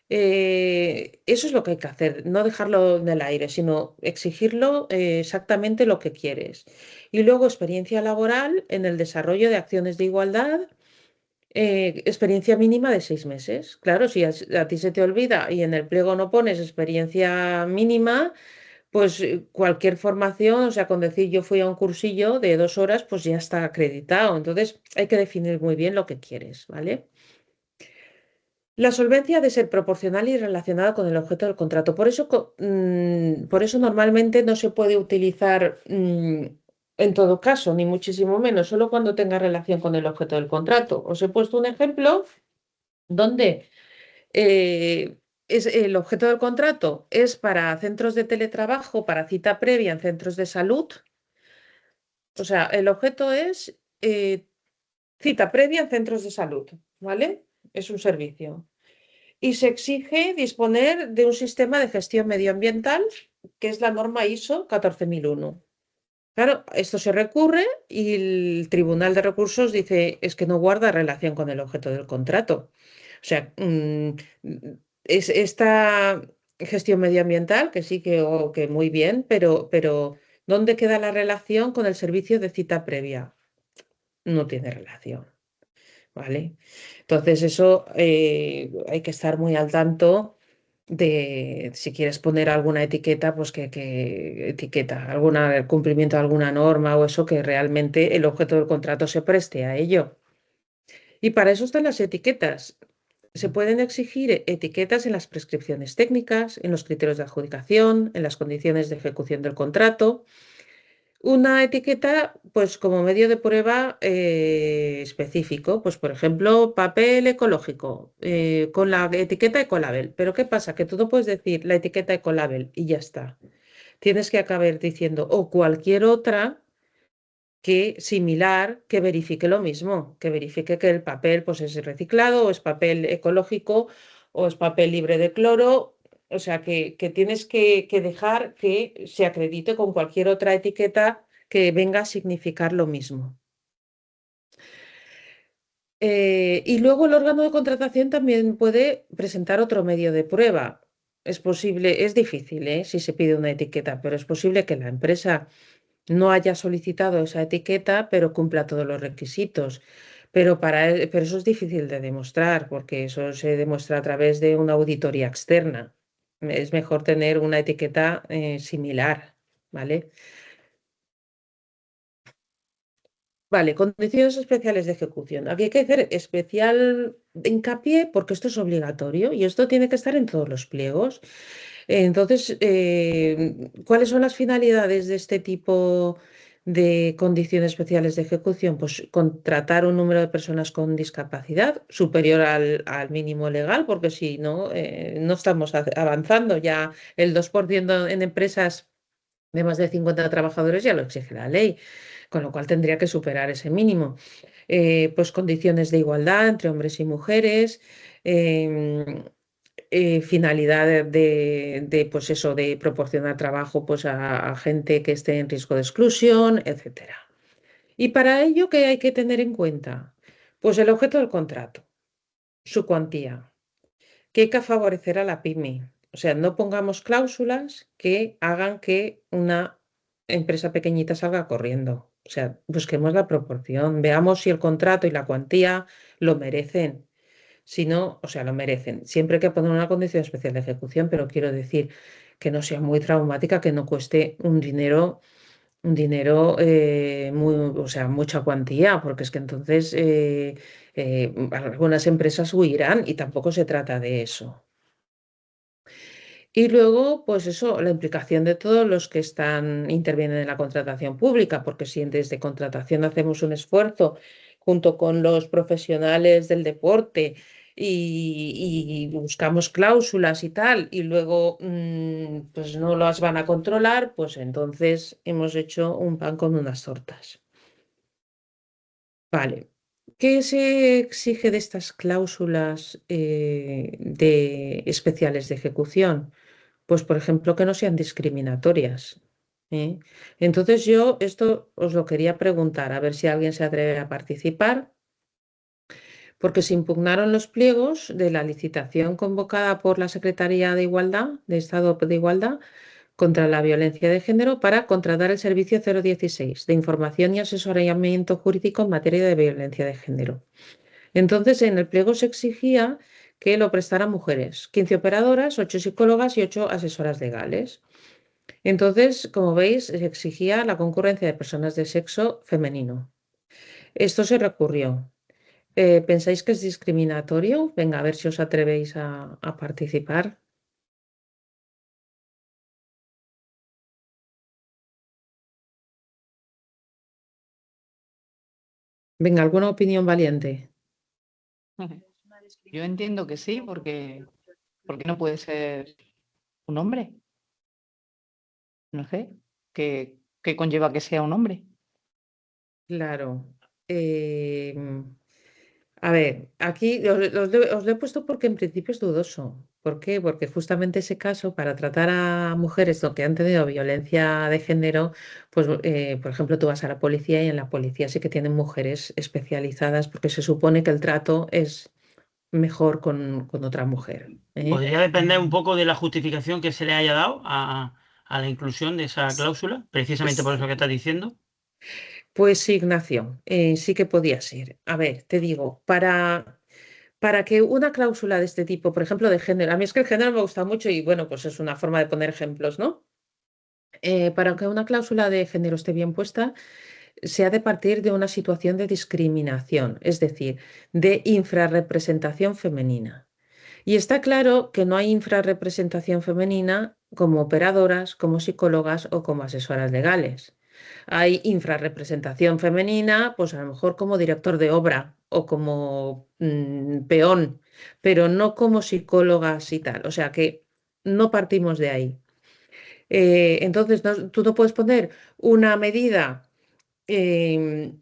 Eso es lo que hay que hacer, no dejarlo en el aire, sino exigirlo exactamente lo que quieres. Y luego experiencia laboral en el desarrollo de acciones de igualdad, experiencia mínima de 6 meses. Claro, si a ti se te olvida y en el pliego no pones experiencia mínima, pues cualquier formación, o sea, con decir yo fui a un cursillo de 2 horas, pues ya está acreditado. Entonces hay que definir muy bien lo que quieres, ¿vale? La solvencia ha de ser proporcional y relacionada con el objeto del contrato. Por eso normalmente no se puede utilizar en todo caso, ni muchísimo menos, solo cuando tenga relación con el objeto del contrato. Os he puesto un ejemplo donde el objeto del contrato es para centros de teletrabajo, para cita previa en centros de salud. O sea, el objeto es cita previa en centros de salud, ¿vale? Es un servicio. Y se exige disponer de un sistema de gestión medioambiental, que es la norma ISO 14001. Claro, esto se recurre y el Tribunal de Recursos dice es que no guarda relación con el objeto del contrato. O sea, gestión medioambiental, que sí que muy bien, pero ¿dónde queda la relación con el servicio de cita previa? No tiene relación, ¿vale? Entonces eso hay que estar muy al tanto de si quieres poner alguna etiqueta, pues que etiqueta, alguna cumplimiento de alguna norma o eso que realmente el objeto del contrato se preste a ello. Y para eso están las etiquetas. Se pueden exigir etiquetas en las prescripciones técnicas, en los criterios de adjudicación, en las condiciones de ejecución del contrato. Una etiqueta, pues como medio de prueba específico, pues por ejemplo, papel ecológico, con la etiqueta Ecolabel. Pero ¿qué pasa? Que tú no puedes decir la etiqueta Ecolabel y ya está. Tienes que acabar diciendo o cualquier otra que similar que verifique lo mismo, que verifique que el papel pues, es reciclado o es papel ecológico o es papel libre de cloro. O sea, que tienes que dejar que se acredite con cualquier otra etiqueta que venga a significar lo mismo. Y luego el órgano de contratación también puede presentar otro medio de prueba. Es posible, es difícil, si se pide una etiqueta, pero es posible que la empresa no haya solicitado esa etiqueta, pero cumpla todos los requisitos. Pero eso es difícil de demostrar, porque eso se demuestra a través de una auditoría externa. Es mejor tener una etiqueta similar, ¿vale? Vale, condiciones especiales de ejecución. Aquí hay que hacer especial hincapié porque esto es obligatorio y esto tiene que estar en todos los pliegos. Entonces, ¿cuáles son las finalidades de este tipo de condiciones especiales de ejecución? Pues contratar un número de personas con discapacidad superior al mínimo legal, porque si no, no estamos avanzando. Ya el 2% en empresas de más de 50 trabajadores ya lo exige la ley, con lo cual tendría que superar ese mínimo. Pues condiciones de igualdad entre hombres y mujeres. em, Finalidad pues eso, de proporcionar trabajo pues a gente que esté en riesgo de exclusión, etcétera. Y para ello, ¿qué hay que tener en cuenta? Pues el objeto del contrato, su cuantía, que hay que favorecer a la pyme. O sea, no pongamos cláusulas que hagan que una empresa pequeñita salga corriendo. O sea, busquemos la proporción, veamos si el contrato y la cuantía lo merecen. Si no, o sea, lo merecen. Siempre hay que poner una condición especial de ejecución, pero quiero decir que no sea muy traumática, que no cueste un dinero muy, o sea, mucha cuantía, porque es que entonces algunas empresas huirán y tampoco se trata de eso. Y luego, pues eso, la implicación de todos los que intervienen en la contratación pública, porque si desde contratación hacemos un esfuerzo junto con los profesionales del deporte y buscamos cláusulas y tal, y luego pues no las van a controlar, pues entonces hemos hecho un pan con unas tortas. Vale. ¿Qué se exige de estas cláusulas especiales de ejecución? Pues, por ejemplo, que no sean discriminatorias. ¿eh? Entonces yo esto os lo quería preguntar, a ver si alguien se atreve a participar, porque se impugnaron los pliegos de la licitación convocada por la Secretaría de Igualdad, de Estado de Igualdad, contra la violencia de género para contratar el servicio 016 de información y asesoramiento jurídico en materia de violencia de género. Entonces, en el pliego se exigía que lo prestaran mujeres, 15 operadoras, 8 psicólogas y 8 asesoras legales. Entonces, como veis, se exigía la concurrencia de personas de sexo femenino. Esto se recurrió. ¿Pensáis que es discriminatorio? Venga, a ver si os atrevéis a participar. Venga, ¿alguna opinión valiente?
Yo entiendo que sí, porque no puede ser un hombre. No sé, ¿qué conlleva que sea un hombre?
Claro. Eh, a ver, aquí os lo he puesto porque en principio es dudoso. ¿Por qué? Porque justamente ese caso, para tratar a mujeres que han tenido violencia de género, pues, por ejemplo, tú vas a la policía y en la policía sí que tienen mujeres especializadas porque se supone que el trato es mejor con otra mujer.
Podría depender un poco de la justificación que se le haya dado a la inclusión de esa cláusula, precisamente por eso que estás diciendo.
Pues sí, Ignacio, sí que podía ser. A ver, te digo, para que una cláusula de este tipo, por ejemplo, de género, a mí es que el género me gusta mucho y bueno, pues es una forma de poner ejemplos, ¿no? Para que una cláusula de género esté bien puesta, se ha de partir de una situación de discriminación, es decir, de infrarrepresentación femenina. Y está claro que no hay infrarrepresentación femenina como operadoras, como psicólogas o como asesoras legales. Hay infrarrepresentación femenina, pues a lo mejor como director de obra o como peón, pero no como psicólogas y tal. O sea que no partimos de ahí. Entonces, tú no puedes poner una medida que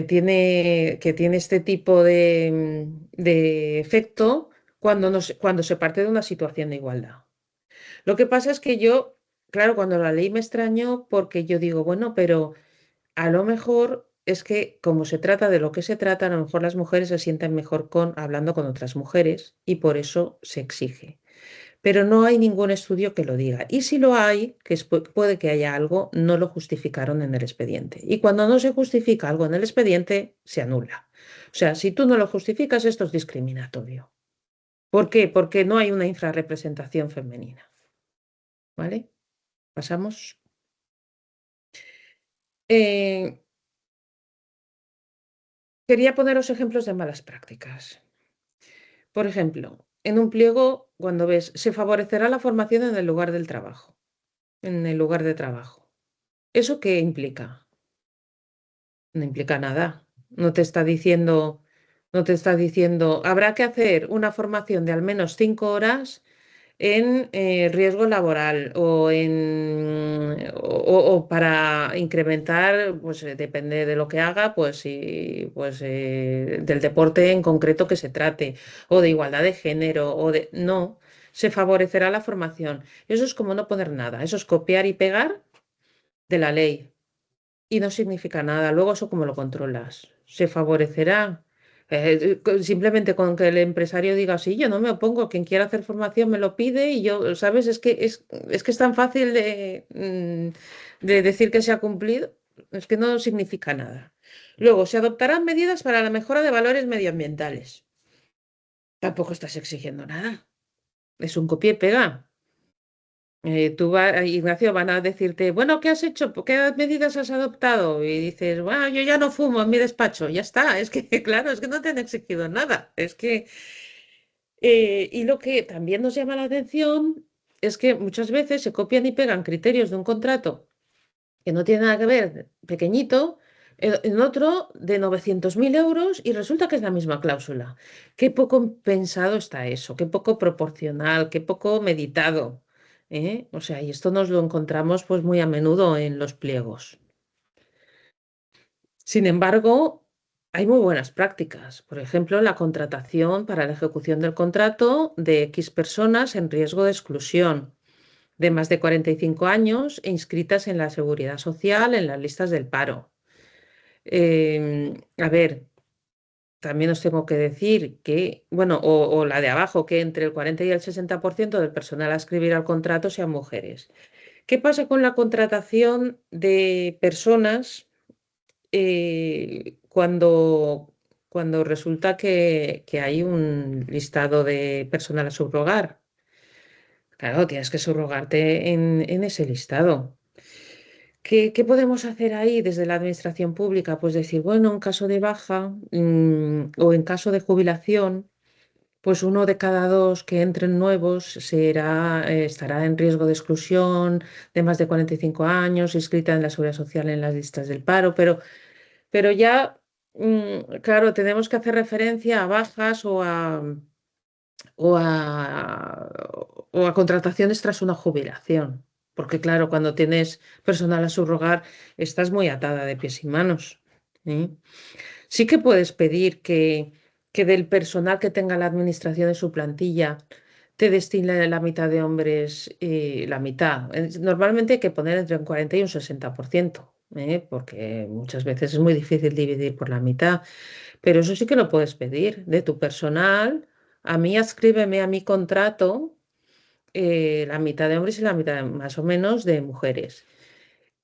tiene este tipo de efecto cuando se parte de una situación de igualdad. Lo que pasa es que yo, claro, cuando la leí me extrañó porque yo digo, bueno, pero a lo mejor es que como se trata de lo que se trata, a lo mejor las mujeres se sienten mejor hablando con otras mujeres y por eso se exige. Pero no hay ningún estudio que lo diga. Y si lo hay, puede que haya algo, no lo justificaron en el expediente. Y cuando no se justifica algo en el expediente, se anula. O sea, si tú no lo justificas, esto es discriminatorio. ¿Por qué? Porque no hay una infrarrepresentación femenina. ¿Vale? Pasamos. Quería poneros ejemplos de malas prácticas. Por ejemplo, en un pliego, cuando ves, se favorecerá la formación en el lugar del trabajo, en el lugar de trabajo. ¿Eso qué implica? No implica nada. No te está diciendo, habrá que hacer una formación de al menos 5 horas en riesgo laboral o para incrementar, pues depende de lo que haga, pues, del deporte en concreto que se trate, o de igualdad de género, No, se favorecerá la formación. Eso es como no poner nada, eso es copiar y pegar de la ley y no significa nada. Luego eso cómo lo controlas. Se favorecerá. Simplemente con que el empresario diga, sí, yo no me opongo, quien quiera hacer formación me lo pide y yo, ¿sabes? Es que es tan fácil de decir que se ha cumplido, es que no significa nada. Luego, se adoptarán medidas para la mejora de valores medioambientales. Tampoco estás exigiendo nada. Es un copia y pega. Ignacio, van a decirte, bueno, ¿qué has hecho? ¿Qué medidas has adoptado? Y dices, bueno, yo ya no fumo en mi despacho, ya está. Es que, claro, es que no te han exigido nada. Y lo que también nos llama la atención es que muchas veces se copian y pegan criterios de un contrato que no tiene nada que ver, pequeñito, en otro de 900.000 euros y resulta que es la misma cláusula. Qué poco pensado está eso, qué poco proporcional, qué poco meditado. O sea, y esto nos lo encontramos pues muy a menudo en los pliegos. Sin embargo, hay muy buenas prácticas. Por ejemplo, la contratación para la ejecución del contrato de X personas en riesgo de exclusión de más de 45 años e inscritas en la Seguridad Social en las listas del paro. A ver, también os tengo que decir que, bueno, o la de abajo, que entre el 40 y el 60% del personal a escribir al contrato sean mujeres. ¿Qué pasa con la contratación de personas cuando resulta que hay un listado de personal a subrogar? Claro, tienes que subrogarte en ese listado. ¿Qué podemos hacer ahí desde la administración pública? Pues decir, bueno, en caso de baja o en caso de jubilación, pues uno de cada dos que entren nuevos estará en riesgo de exclusión de más de 45 años, inscrita en la Seguridad Social en las listas del paro, pero ya, claro, tenemos que hacer referencia a bajas o a contrataciones tras una jubilación. Porque claro, cuando tienes personal a subrogar, estás muy atada de pies y manos. ¿Eh? Sí que puedes pedir que del personal que tenga la administración de su plantilla te destine la mitad de hombres y la mitad. Normalmente hay que poner entre un 40 y un 60%. porque muchas veces es muy difícil dividir por la mitad, pero eso sí que lo puedes pedir de tu personal. A mí adscríbeme a mi contrato la mitad de hombres y la mitad más o menos de mujeres.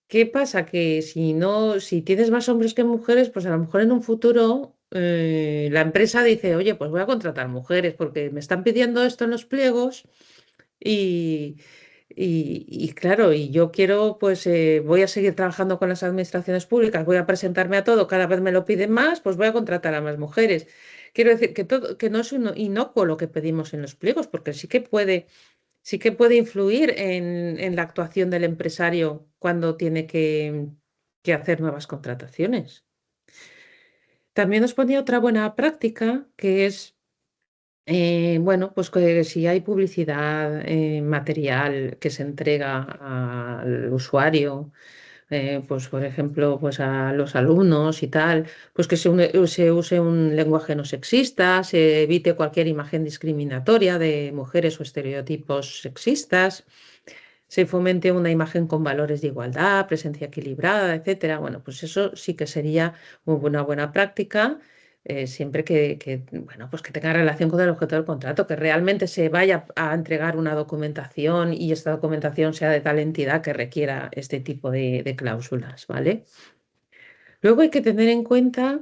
¿Qué pasa? Que si no, si tienes más hombres que mujeres, pues a lo mejor en un futuro la empresa dice, oye, pues voy a contratar mujeres porque me están pidiendo esto en los pliegos y, y claro, y yo quiero, pues voy a seguir trabajando con las administraciones públicas, voy a presentarme a todo, cada vez me lo piden más, pues voy a contratar a más mujeres. Quiero decir que todo, que no es inocuo lo que pedimos en los pliegos, porque sí que puede influir en la actuación del empresario cuando tiene que hacer nuevas contrataciones. También os ponía otra buena práctica, que es, bueno, pues que si hay publicidad, material que se entrega al usuario, pues por ejemplo, pues a los alumnos y tal, pues que se use un lenguaje no sexista, se evite cualquier imagen discriminatoria de mujeres o estereotipos sexistas, se fomente una imagen con valores de igualdad, presencia equilibrada, etcétera. Bueno, pues eso sí que sería una buena práctica, siempre bueno, pues que tenga relación con el objeto del contrato, que realmente se vaya a entregar una documentación y esta documentación sea de tal entidad que requiera este tipo de cláusulas, ¿vale? Luego hay que tener en cuenta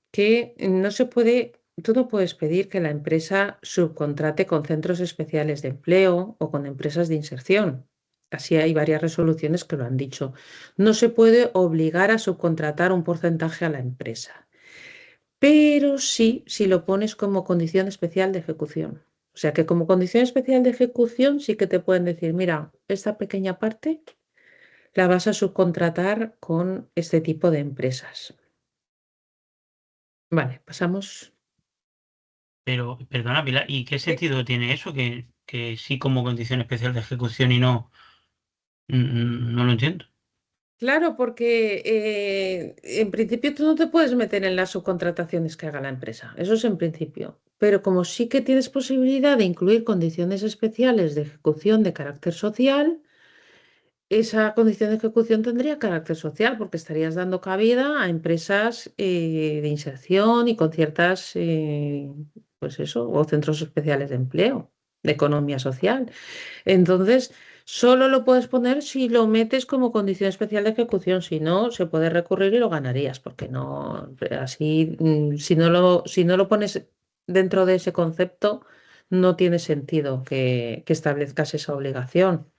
que no se puede, tú no puedes pedir que la empresa subcontrate con centros especiales de empleo o con empresas de inserción. Así hay varias resoluciones que lo han dicho. No se puede obligar a subcontratar un porcentaje a la empresa, pero sí si lo pones como condición especial de ejecución. O sea que como condición especial de ejecución sí que te pueden decir, mira, esta pequeña parte la vas a subcontratar con este tipo de empresas. Vale, pasamos.
Pero, perdona, Pilar, ¿y qué sentido tiene eso? Que sí como condición especial de ejecución y no, no lo entiendo.
Claro, porque en principio tú no te puedes meter en las subcontrataciones que haga la empresa, eso es en principio. Pero como sí que tienes posibilidad de incluir condiciones especiales de ejecución de carácter social, esa condición de ejecución tendría carácter social porque estarías dando cabida a empresas de inserción y con ciertas, pues eso, o centros especiales de empleo, de economía social. Entonces, solo lo puedes poner si lo metes como condición especial de ejecución, si no, se puede recurrir y lo ganarías, porque no, así, si no lo pones dentro de ese concepto, no tiene sentido que establezcas esa obligación.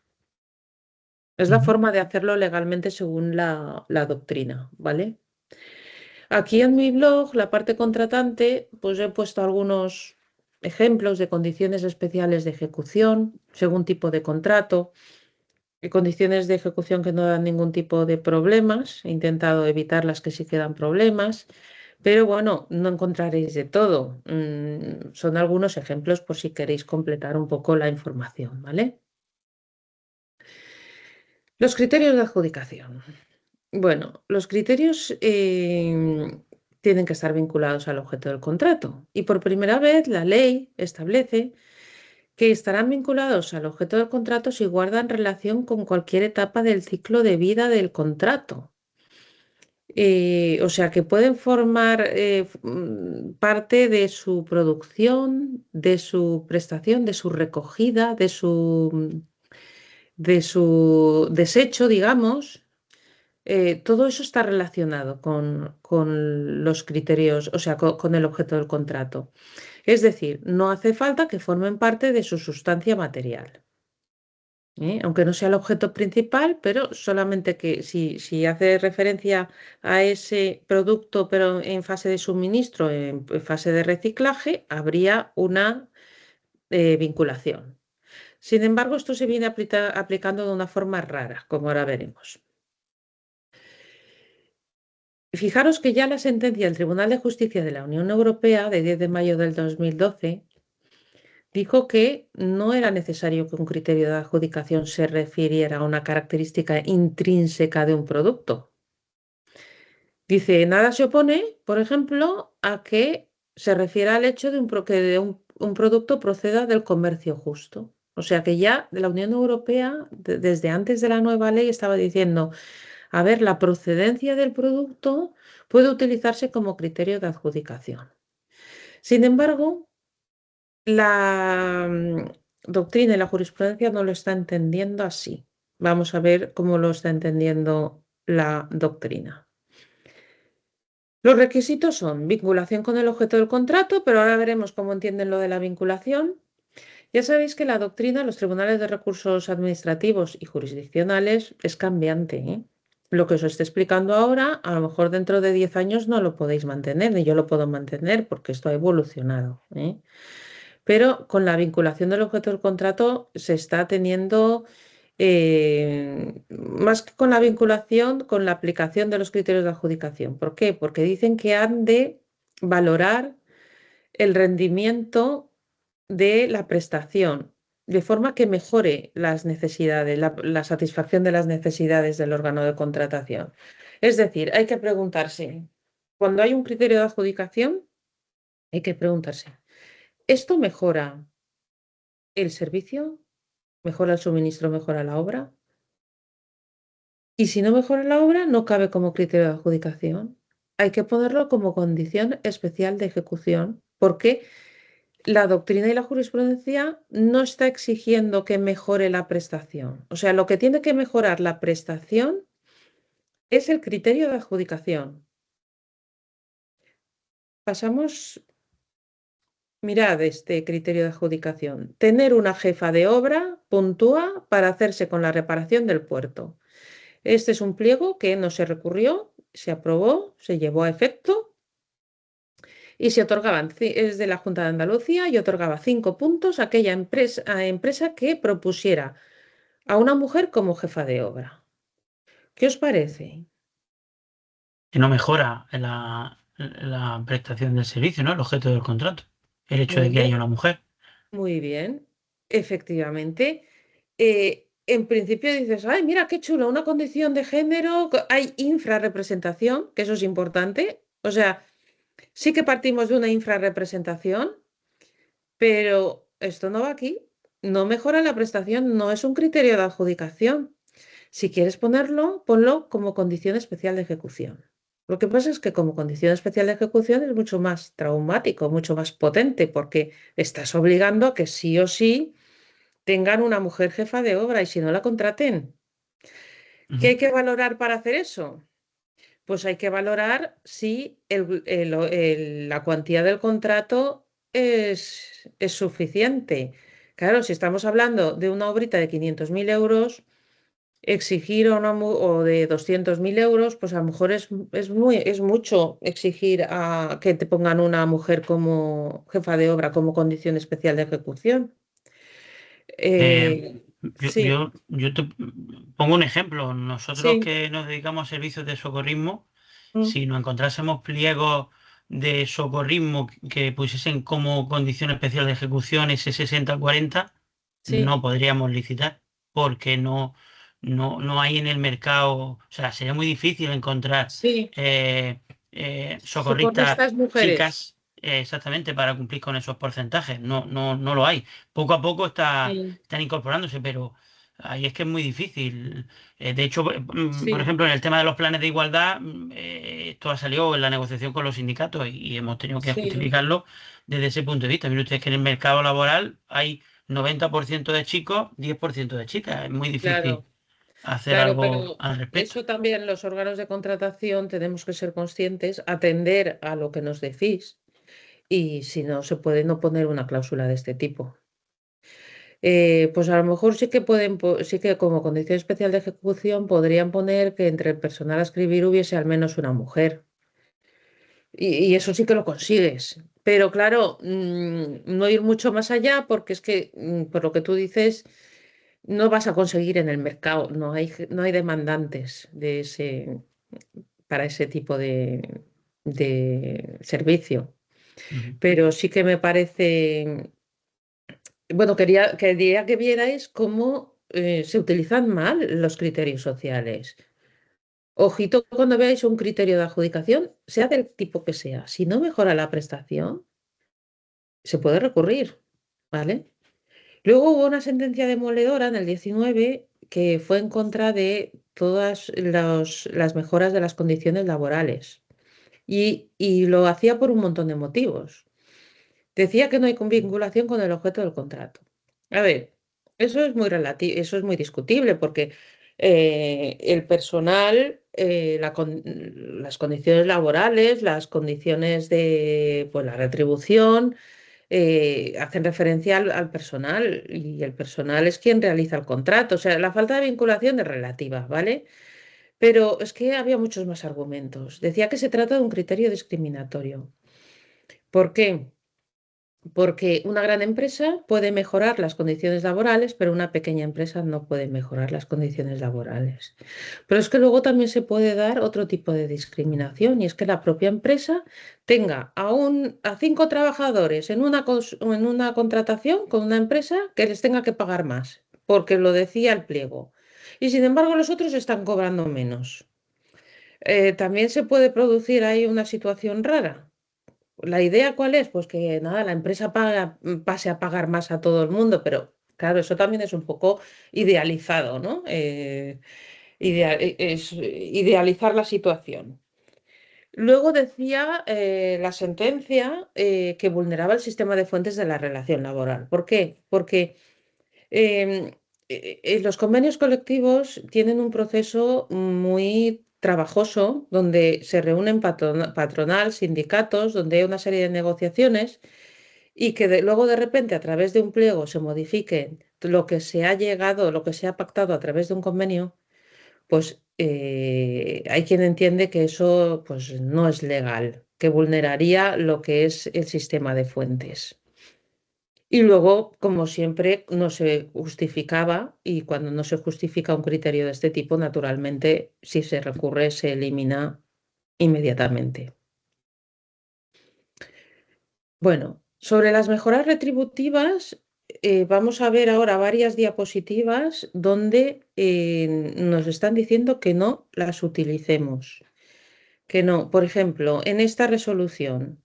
Es la
Ujú.
forma de hacerlo legalmente según la doctrina, ¿vale? Aquí en mi blog, la parte contratante, pues he puesto algunos ejemplos de condiciones especiales de ejecución según tipo de contrato. Condiciones de ejecución que no dan ningún tipo de problemas. He intentado evitar las que sí que dan problemas, pero bueno, no encontraréis de todo. Son algunos ejemplos por si queréis completar un poco la información, ¿vale? Los criterios de adjudicación. Bueno, los criterios tienen que estar vinculados al objeto del contrato y por primera vez la ley establece que estarán vinculados al objeto del contrato si guardan relación con cualquier etapa del ciclo de vida del contrato. O sea, que pueden formar parte de su producción, de su prestación, de su recogida, de su desecho, digamos. Todo eso está relacionado con los criterios, o sea, con el objeto del contrato. Es decir, no hace falta que formen parte de su sustancia material. Aunque no sea el objeto principal, pero solamente que si hace referencia a ese producto, pero en fase de suministro, en fase de reciclaje, habría una vinculación. Sin embargo, esto se viene aplicando de una forma rara, como ahora veremos. Fijaros que ya la sentencia del Tribunal de Justicia de la Unión Europea de 10 de mayo del 2012 dijo que no era necesario que un criterio de adjudicación se refiriera a una característica intrínseca de un producto. Dice, nada se opone, por ejemplo, a que se refiera al hecho de que un producto proceda del comercio justo. O sea que ya de la Unión Europea, desde antes de la nueva ley, estaba diciendo, a ver, la procedencia del producto puede utilizarse como criterio de adjudicación. Sin embargo, la doctrina y la jurisprudencia no lo está entendiendo así. Vamos a ver cómo lo está entendiendo la doctrina. Los requisitos son vinculación con el objeto del contrato, pero ahora veremos cómo entienden lo de la vinculación. Ya sabéis que la doctrina, los tribunales de recursos administrativos y jurisdiccionales es cambiante, ¿eh? Lo que os estoy explicando ahora, a lo mejor dentro de 10 años no lo podéis mantener, ni yo lo puedo mantener porque esto ha evolucionado, ¿eh? Pero con la vinculación del objeto del contrato se está teniendo, más que con la vinculación, con la aplicación de los criterios de adjudicación. ¿Por qué? Porque dicen que han de valorar el rendimiento de la prestación, de forma que mejore las necesidades, la satisfacción de las necesidades del órgano de contratación. Es decir, hay que preguntarse, cuando hay un criterio de adjudicación, hay que preguntarse, ¿esto mejora el servicio? ¿Mejora el suministro? ¿Mejora la obra? Y si no mejora la obra, no cabe como criterio de adjudicación. Hay que ponerlo como condición especial de ejecución, porque la doctrina y la jurisprudencia no está exigiendo que mejore la prestación. O sea, lo que tiene que mejorar la prestación es el criterio de adjudicación. Pasamos, mirad este criterio de adjudicación. Tener una jefa de obra puntúa para hacerse con la reparación del puerto. Este es un pliego que no se recurrió, se aprobó, se llevó a efecto y se otorgaban, es de la Junta de Andalucía, y otorgaba 5 puntos a aquella empresa que propusiera a una mujer como jefa de obra. ¿Qué os parece?
Que no mejora la prestación del servicio, ¿no? El objeto del contrato. El hecho
Muy
de que haya
bien,
una mujer.
muy bien. Efectivamente. En principio dices, ay, mira qué chulo, una condición de género, hay infrarrepresentación, que eso es importante. O sea, sí que partimos de una infrarrepresentación, pero esto no va aquí. No mejora la prestación, no es un criterio de adjudicación. Si quieres ponerlo, ponlo como condición especial de ejecución. Lo que pasa es que como condición especial de ejecución es mucho más traumático, mucho más potente, porque estás obligando a que sí o sí tengan una mujer jefa de obra y si no la contraten. ¿Qué hay que valorar para hacer eso? Pues hay que valorar si la cuantía del contrato es suficiente. Claro, si estamos hablando de una obrita de 500.000 euros, exigir o de 200.000 euros, pues a lo mejor es mucho exigir a que te pongan una mujer como jefa de obra como condición especial de ejecución.
Eh,
Sí,
yo te pongo un ejemplo. Nosotros
sí.
que nos dedicamos a servicios de socorrismo,
Mm,
si nos encontrásemos pliegos de socorrismo que pusiesen como condición especial de ejecución ese 60-40,
sí,
no podríamos licitar porque no hay en el mercado, o sea, sería muy difícil encontrar
sí.
eh, socorristas
Socorristas mujeres.
chicas exactamente para cumplir con esos porcentajes. No lo hay. Poco a poco
Sí,
están incorporándose, pero ahí es que es muy difícil. De hecho, por
sí,
ejemplo, en el tema de los planes de igualdad, esto ha salido en la negociación con los sindicatos y hemos tenido que
sí,
justificarlo desde ese punto de vista. Miren ustedes que en el mercado laboral hay 90% de chicos, 10% de chicas. Es muy difícil
claro,
hacer
claro,
algo
pero
al respecto.
eso también los órganos de contratación tenemos que ser conscientes, atender a lo que nos decís y si no se puede no poner una cláusula de este tipo. Pues a lo mejor sí que sí que como condición especial de ejecución podrían poner que entre el personal a escribir hubiese al menos una mujer. Y eso sí que lo consigues. Pero claro, no ir mucho más allá porque es que, por lo que tú dices, no vas a conseguir en el mercado, no hay demandantes para ese tipo de servicio.
Ujú.
Pero sí que me parece, bueno, quería que vierais cómo se utilizan mal los criterios sociales. Ojito cuando veáis un criterio de adjudicación, sea del tipo que sea, si no mejora la prestación, se puede recurrir, ¿vale? Luego hubo una sentencia demoledora en el 19 que fue en contra de todas las mejoras de las condiciones laborales y lo hacía por un montón de motivos. Decía que no hay vinculación con el objeto del contrato. A ver, eso es muy relativo, eso es muy discutible porque el personal, las condiciones laborales, las condiciones de pues, la retribución, hacen referencia al personal y el personal es quien realiza el contrato. O sea, la falta de vinculación es relativa, ¿vale? Pero es que había muchos más argumentos. Decía que se trata de un criterio discriminatorio. ¿Por qué? Porque una gran empresa puede mejorar las condiciones laborales, pero una pequeña empresa no puede mejorar las condiciones laborales. Pero es que luego también se puede dar otro tipo de discriminación y es que la propia empresa tenga a 5 trabajadores en una contratación con una empresa que les tenga que pagar más, porque lo decía el pliego. Y sin embargo los otros están cobrando menos. También se puede producir ahí una situación rara. ¿La idea cuál es? Pues que nada, la empresa pase a pagar más a todo el mundo, pero claro, eso también es un poco idealizado, ¿no? Es idealizar la situación. Luego decía la sentencia que vulneraba el sistema de fuentes de la relación laboral. ¿Por qué? Porque em, los convenios colectivos tienen un proceso muy trabajoso donde se reúnen patronal, sindicatos, donde hay una serie de negociaciones y que luego de repente a través de un pliego se modifique lo que se ha llegado, lo que se ha pactado a través de un convenio, pues hay quien entiende que eso pues, no es legal, que vulneraría lo que es el sistema de fuentes. Y luego, como siempre, no se justificaba y cuando no se justifica un criterio de este tipo, naturalmente, si se recurre, se elimina inmediatamente. Bueno, sobre las mejoras retributivas, vamos a ver ahora varias diapositivas donde nos están diciendo que no las utilicemos. Que no, por ejemplo, en esta resolución.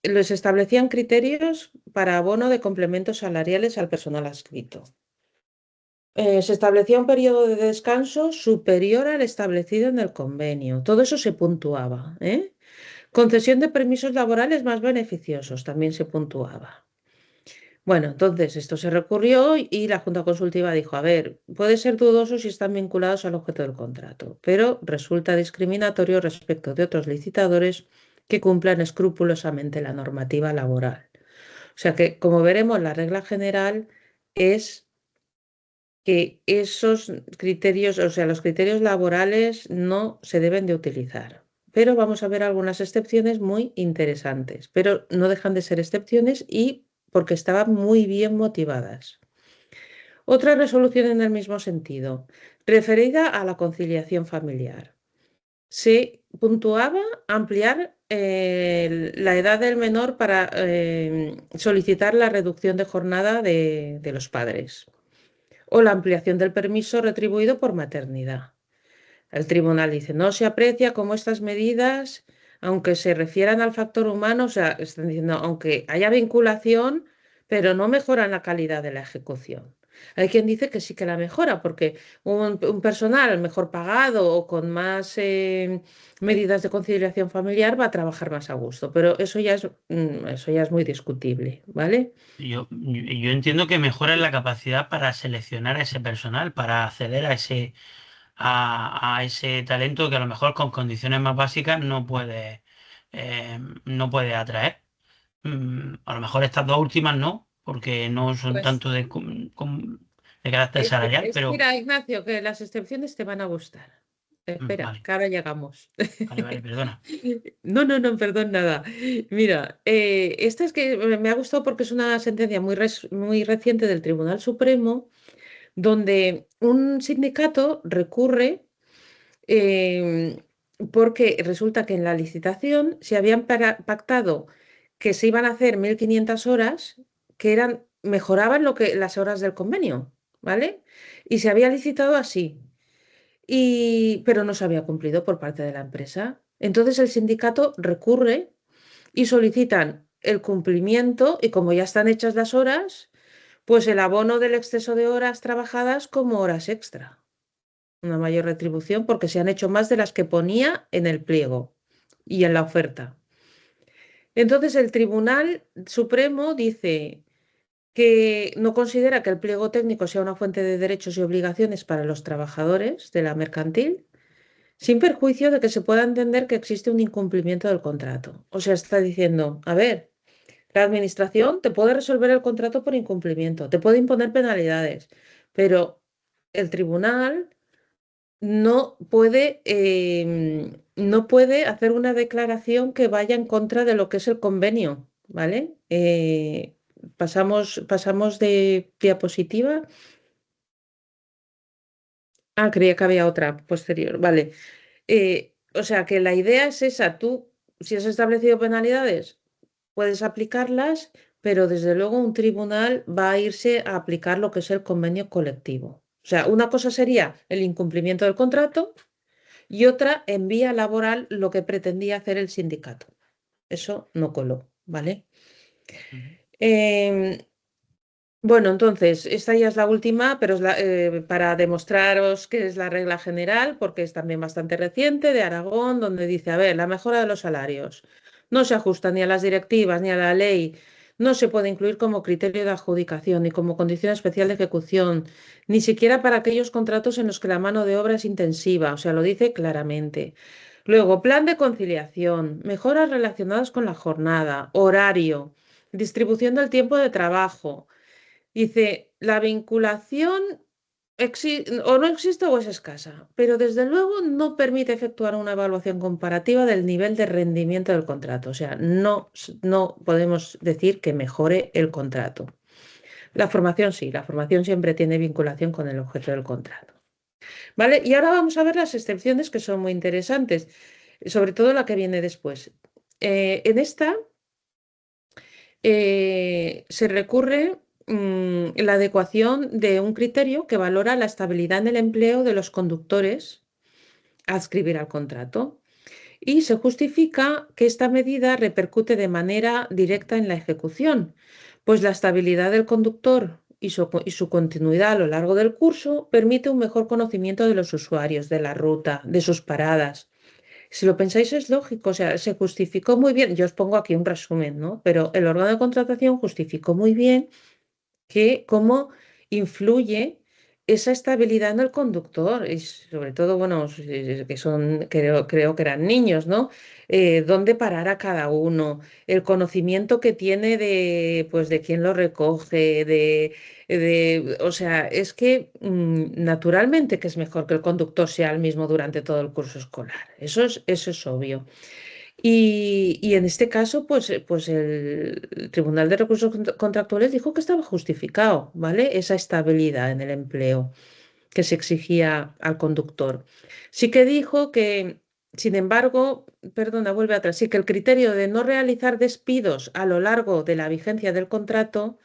Les establecían criterios para abono de complementos salariales al personal adscrito. Se establecía un periodo de descanso superior al establecido en el convenio. Todo eso se puntuaba, ¿eh? Concesión de permisos laborales más beneficiosos también se puntuaba. Bueno, entonces esto se recurrió y la Junta Consultiva dijo, a ver, puede ser dudoso si están vinculados al objeto del contrato, pero resulta discriminatorio respecto de otros licitadores que cumplan escrupulosamente la normativa laboral. O sea que, como veremos, la regla general es que esos criterios, o sea, los criterios laborales no se deben de utilizar. Pero vamos a ver algunas excepciones muy interesantes, pero no dejan de ser excepciones y porque estaban muy bien motivadas. Otra resolución en el mismo sentido, referida a la conciliación familiar. Se puntuaba ampliar la edad del menor para solicitar la reducción de jornada de los padres o la ampliación del permiso retribuido por maternidad. El tribunal dice, no se aprecia como estas medidas, aunque se refieran al factor humano, o sea, están diciendo, aunque haya vinculación, pero no mejoran la calidad de la ejecución. Hay quien dice que sí que la mejora, porque un personal mejor pagado o con más medidas de conciliación familiar va a trabajar más a gusto, pero eso ya es muy discutible, ¿vale?
Yo entiendo que mejora la capacidad para seleccionar a ese personal, para acceder a ese talento que a lo mejor con condiciones más básicas no puede atraer. A lo mejor estas dos últimas no, porque no son
Pues
tanto de carácter salarial, pero
espera, Ignacio, que las excepciones te van a gustar. Espera,
vale,
que ahora llegamos.
vale, perdona.
No, no, no, perdón, nada. Mira, esta es que me ha gustado porque es una sentencia muy reciente del Tribunal Supremo, donde un sindicato recurre em, porque resulta que en la licitación se habían pactado que se iban a hacer 1.500 horas que mejoraban las horas del convenio, ¿vale? Y se había licitado así, pero no se había cumplido por parte de la empresa. Entonces el sindicato recurre y solicitan el cumplimiento y como ya están hechas las horas, pues el abono del exceso de horas trabajadas como horas extra, una mayor retribución porque se han hecho más de las que ponía en el pliego y en la oferta. Entonces el Tribunal Supremo dice que no considera que el pliego técnico sea una fuente de derechos y obligaciones para los trabajadores de la mercantil, sin perjuicio de que se pueda entender que existe un incumplimiento del contrato. O sea, está diciendo, a ver, la administración te puede resolver el contrato por incumplimiento, te puede imponer penalidades, pero el tribunal no puede hacer una declaración que vaya en contra de lo que es el convenio, ¿vale? Pasamos de diapositiva. Ah, creía que había otra posterior, vale. O sea que la idea es esa, tú, si has establecido penalidades, puedes aplicarlas, pero desde luego un tribunal va a irse a aplicar lo que es el convenio colectivo. O sea, una cosa sería el incumplimiento del contrato y otra en vía laboral lo que pretendía hacer el sindicato. Eso no coló, ¿vale?
Ujú.
Em, bueno, entonces, esta ya es la última, pero para demostraros que es la regla general, porque es también bastante reciente, de Aragón, donde dice, a ver, la mejora de los salarios no se ajusta ni a las directivas ni a la ley, no se puede incluir como criterio de adjudicación ni como condición especial de ejecución, ni siquiera para aquellos contratos en los que la mano de obra es intensiva, o sea, lo dice claramente. Luego, plan de conciliación, mejoras relacionadas con la jornada, horario, distribución del tiempo de trabajo. Dice, la vinculación o no existe o es escasa, pero desde luego no permite efectuar una evaluación comparativa del nivel de rendimiento del contrato. O sea, no podemos decir que mejore el contrato. La formación sí, la formación siempre tiene vinculación con el objeto del contrato. ¿Vale? Y ahora vamos a ver las excepciones que son muy interesantes, sobre todo la que viene después. En esta se recurre la adecuación de un criterio que valora la estabilidad en el empleo de los conductores a adscribir al contrato y se justifica que esta medida repercute de manera directa en la ejecución, pues la estabilidad del conductor y su continuidad a lo largo del curso permite un mejor conocimiento de los usuarios, de la ruta, de sus paradas. Si lo pensáis es lógico, o sea, se justificó muy bien, yo os pongo aquí un resumen, ¿no? Pero el órgano de contratación justificó muy bien que cómo influye esa estabilidad en el conductor, y sobre todo, bueno, que son, creo que eran niños, ¿no? Dónde parar a cada uno, el conocimiento que tiene de, pues, de quién lo recoge, o sea, es que naturalmente que es mejor que el conductor sea el mismo durante todo el curso escolar, eso es obvio. Y en este caso, pues el Tribunal de Recursos Contractuales dijo que estaba justificado, ¿vale? Esa estabilidad en el empleo que se exigía al conductor. Sí que dijo que, sin embargo, perdona, vuelve atrás, sí que el criterio de no realizar despidos a lo largo de la vigencia del contrato,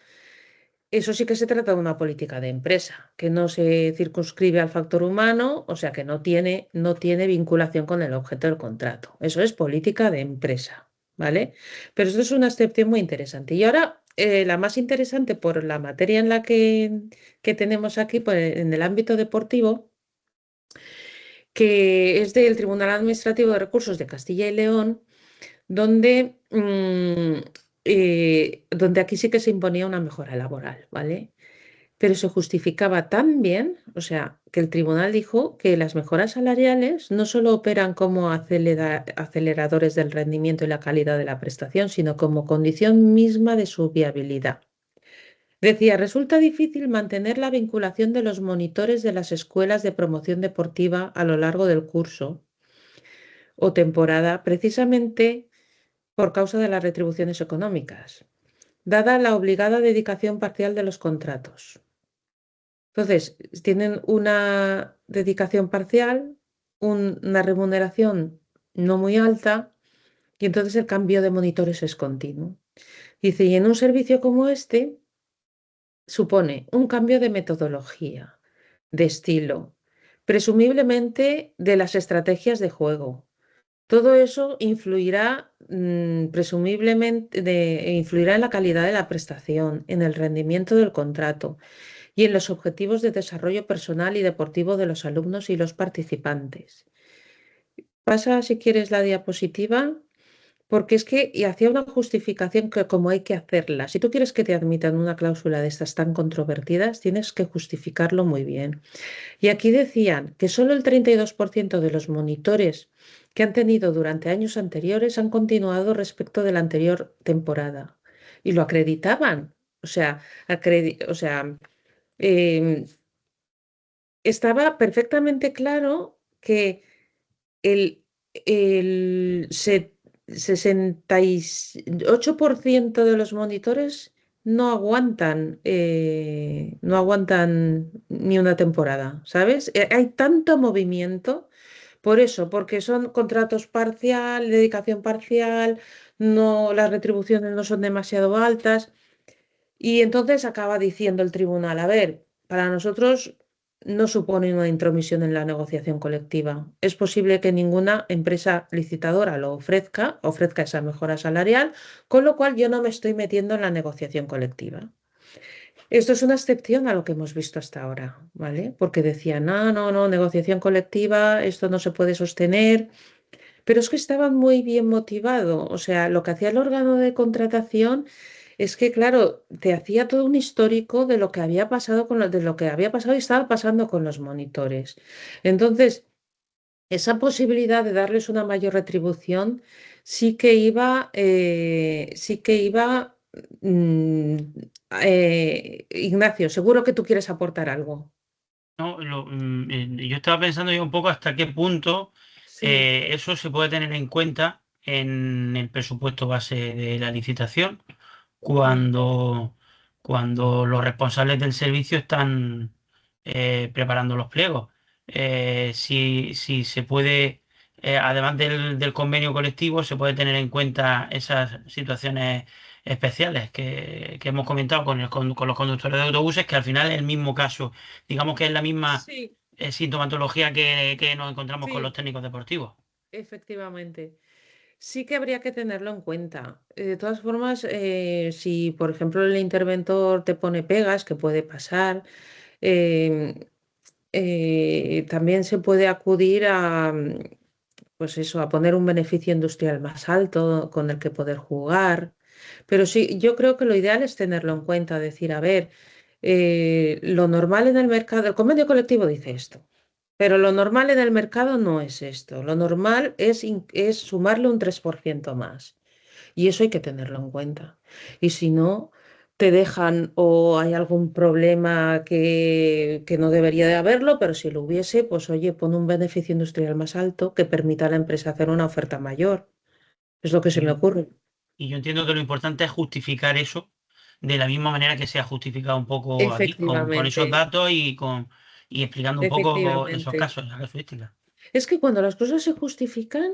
eso sí que se trata de una política de empresa, que no se circunscribe al factor humano, o sea que no tiene vinculación con el objeto del contrato. Eso es política de empresa, ¿vale? Pero esto es una excepción muy interesante. Y ahora, la más interesante por la materia en la que tenemos aquí, pues, en el ámbito deportivo, que es del Tribunal Administrativo de Recursos de Castilla y León, donde aquí sí que se imponía una mejora laboral, ¿vale? Pero se justificaba tan bien, o sea, que el tribunal dijo que las mejoras salariales no solo operan como aceleradores del rendimiento y la calidad de la prestación, sino como condición misma de su viabilidad. Decía, resulta difícil mantener la vinculación de los monitores de las escuelas de promoción deportiva a lo largo del curso o temporada, precisamente por causa de las retribuciones económicas, dada la obligada dedicación parcial de los contratos. Entonces, tienen una dedicación parcial, una remuneración no muy alta y entonces el cambio de monitores es continuo. Dice, y en un servicio como este supone un cambio de metodología, de estilo, presumiblemente de las estrategias de juego, Todo eso influirá, presumiblemente, influirá en la calidad de la prestación, en el rendimiento del contrato y en los objetivos de desarrollo personal y deportivo de los alumnos y los participantes. Pasa, si quieres, la diapositiva. Porque es que, y hacía una justificación que como hay que hacerla. Si tú quieres que te admitan una cláusula de estas tan controvertidas, tienes que justificarlo muy bien. Y aquí decían que solo el 32% de los monitores que han tenido durante años anteriores han continuado respecto de la anterior temporada. Y lo acreditaban. O sea, em, estaba perfectamente claro que el 68% de los monitores no aguantan ni una temporada, ¿sabes? Hay tanto movimiento por eso, porque son contratos parcial, dedicación parcial, no, las retribuciones no son demasiado altas. Y entonces acaba diciendo el tribunal, a ver, para nosotros no supone una intromisión en la negociación colectiva. Es posible que ninguna empresa licitadora lo ofrezca esa mejora salarial, con lo cual yo no me estoy metiendo en la negociación colectiva. Esto es una excepción a lo que hemos visto hasta ahora, ¿vale? Porque decían, no, no, no, negociación colectiva, esto no se puede sostener. Pero es que estaba muy bien motivado. O sea, lo que hacía el órgano de contratación es que, claro, te hacía todo un histórico de lo que había pasado de lo que había pasado y estaba pasando con los monitores. Entonces, esa posibilidad de darles una mayor retribución sí que iba. mm, Ignacio, seguro que tú quieres aportar algo.
No, yo estaba pensando yo un poco hasta qué punto
Sí,
eso se puede tener en cuenta en el presupuesto base de la licitación
mm,
cuando los responsables del servicio están preparando los pliegos. Si se puede, además del convenio colectivo, se puede tener en cuenta esas situaciones especiales que hemos comentado con los conductores de autobuses, que al final es el mismo caso. Digamos que es la misma
sí,
sintomatología que nos encontramos con los
sí,
técnicos deportivos.
efectivamente. Sí que habría que tenerlo en cuenta. De todas formas, si por ejemplo el interventor te pone pegas, que puede pasar, em, también se puede acudir pues eso, a poner un beneficio industrial más alto con el que poder jugar. Pero sí, yo creo que lo ideal es tenerlo en cuenta, decir, a ver, lo normal en el mercado, el convenio colectivo dice esto. Pero lo normal en el mercado no es esto. Lo normal es sumarle un 3% más. Y eso hay que tenerlo en cuenta. Y si no, te dejan o hay algún problema que no debería de haberlo, pero si lo hubiese, pues oye, pon un beneficio industrial más alto que permita a la empresa hacer una oferta mayor. Es lo que se me
Y,
ocurre.
y yo entiendo que lo importante es justificar eso de la misma manera que se ha justificado un poco aquí, con esos
Efectivamente,
datos y explicando un poco esos
efectivamente.
casos, la casuística.
Es que cuando las cosas se justifican,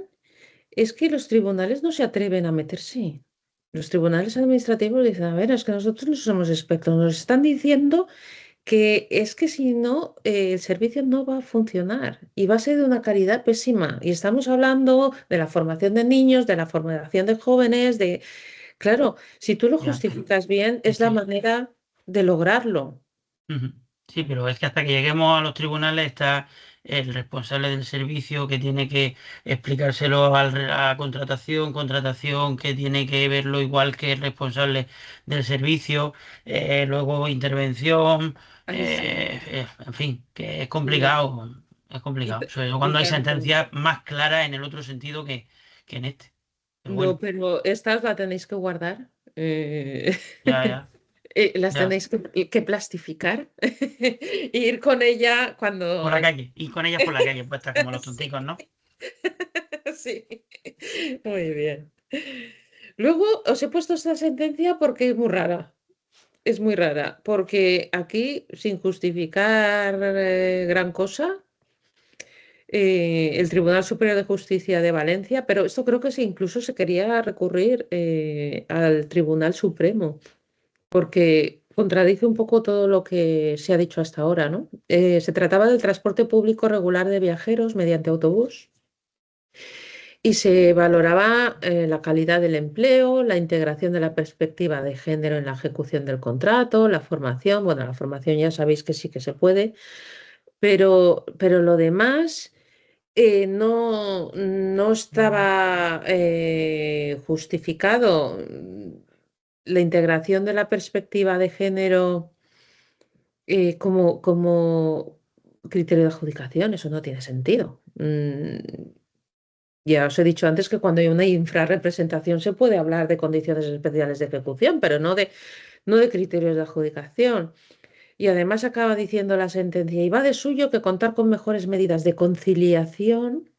es que los tribunales no se atreven a meterse. Los tribunales administrativos dicen, a ver, es que nosotros no somos expertos, nos están diciendo que es que si no, el servicio no va a funcionar y va a ser de una calidad pésima. Y estamos hablando de la formación de niños, de la formación de jóvenes, de... Claro, si tú lo
Ya,
justificas bien,
es
es la
que,
manera de lograrlo.
ujú. Sí, pero es que hasta que lleguemos a los tribunales está el responsable del servicio que tiene que explicárselo a contratación, contratación que tiene que verlo igual que el responsable del servicio, luego intervención,
Ay, sí,
en fin, que es
ya.
complicado, es
Y,
complicado. Sobre todo
y
cuando hay
tanto.
sentencias más claras en el otro sentido que en este. Pero
No,
bueno,
pero estas la tenéis que guardar.
ya, ya,
Las
ya.
tenéis que plastificar. Ir con ella
Por
cuando...
la calle, y con ellas por la calle, puestas como los
Sí.
tonticos, ¿no?
Sí, muy bien. Luego os he puesto esta sentencia porque es muy rara. Es muy rara, porque aquí, sin justificar gran cosa, el Tribunal Superior de Justicia de Valencia, pero esto creo que incluso se quería recurrir al Tribunal Supremo, porque contradice un poco todo lo que se ha dicho hasta ahora, ¿no? Se trataba del transporte público regular de viajeros mediante autobús. y se valoraba la calidad del empleo, la integración de la perspectiva de género en la ejecución del contrato, la formación. Bueno, la formación ya sabéis que sí que se puede, pero lo demás no estaba justificado. La integración de la perspectiva de género como criterio de adjudicación, eso no tiene sentido. Ya os he dicho antes que cuando hay una infrarrepresentación se puede hablar de condiciones especiales de ejecución, pero no de criterios de adjudicación. Y además acaba diciendo la sentencia, y va de suyo que contar con mejores medidas de conciliación,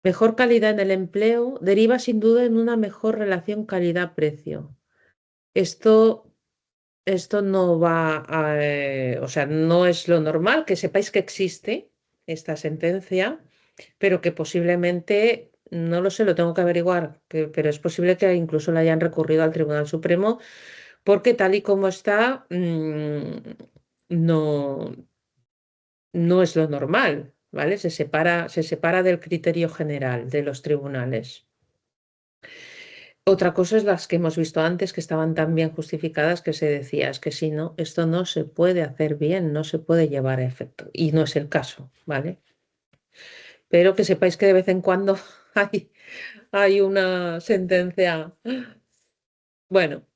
mejor calidad en el empleo, deriva sin duda en una mejor relación calidad-precio. Esto, esto no va o sea, no es lo normal, que sepáis que existe esta sentencia, pero que posiblemente, no lo sé, lo tengo que averiguar, pero es posible que incluso la hayan recurrido al Tribunal Supremo, porque tal y como está, no, no es lo normal, ¿vale? Se separa del criterio general de los tribunales. Otra cosa es las que hemos visto antes, que estaban tan bien justificadas que se decía, es que si no, esto no se puede hacer bien, no se puede llevar a efecto. Y no es el caso, ¿vale? Pero que sepáis que de vez en cuando hay una sentencia. Bueno,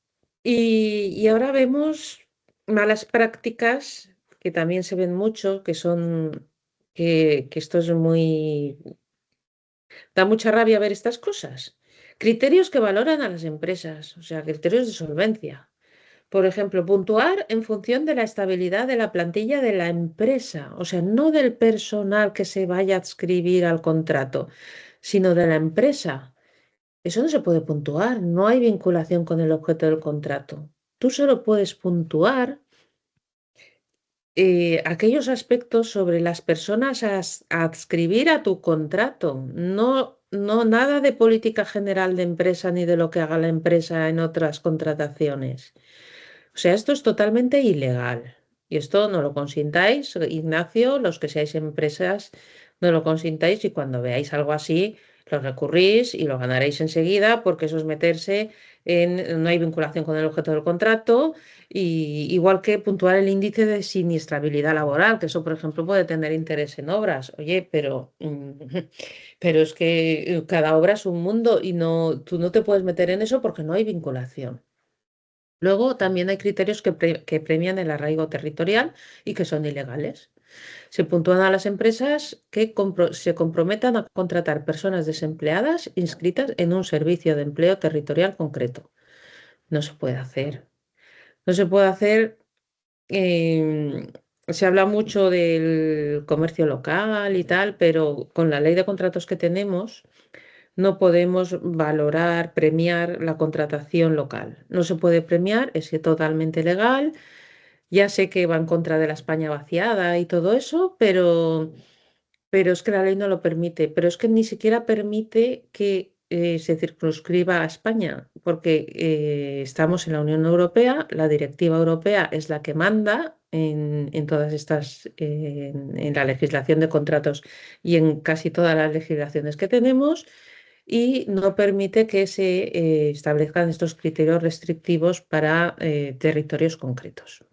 y ahora vemos malas prácticas que también se ven mucho, que esto es muy. Da mucha rabia ver estas cosas. Criterios que valoran a las empresas, o sea, criterios de solvencia. Por ejemplo, puntuar en función de la estabilidad de la plantilla de la empresa, o sea, no del personal que se vaya a adscribir al contrato, sino de la empresa. Eso no se puede puntuar, no hay vinculación con el objeto del contrato. Tú solo puedes puntuar aquellos aspectos sobre las personas a adscribir a tu contrato, no nada de política general de empresa ni de lo que haga la empresa en otras contrataciones. O sea, esto es totalmente ilegal. Y esto no lo consintáis, Ignacio, los que seáis empresas, no lo consintáis y cuando veáis algo así, lo recurrís y lo ganaréis enseguida porque eso es meterse no hay vinculación con el objeto del contrato, y igual que puntuar el índice de siniestrabilidad laboral, que eso, por ejemplo, puede tener interés en obras. Oye, pero es que cada obra es un mundo y tú no te puedes meter en eso porque no hay vinculación. Luego también hay criterios que premian el arraigo territorial y que son ilegales. Se puntúan a las empresas que se comprometan a contratar personas desempleadas inscritas en un servicio de empleo territorial concreto. No se puede hacer. No se puede hacer. Se habla mucho del comercio local y tal, pero con la ley de contratos que tenemos no podemos valorar, premiar la contratación local. No se puede premiar, es totalmente legal. Ya sé que va en contra de la España vaciada y todo eso, pero es que la ley no lo permite. Pero es que ni siquiera permite que se circunscriba a España, porque estamos en la Unión Europea, la directiva europea es la que manda en todas estas, en la legislación de contratos y en casi todas las legislaciones que tenemos, y no permite que se establezcan estos criterios restrictivos para territorios concretos.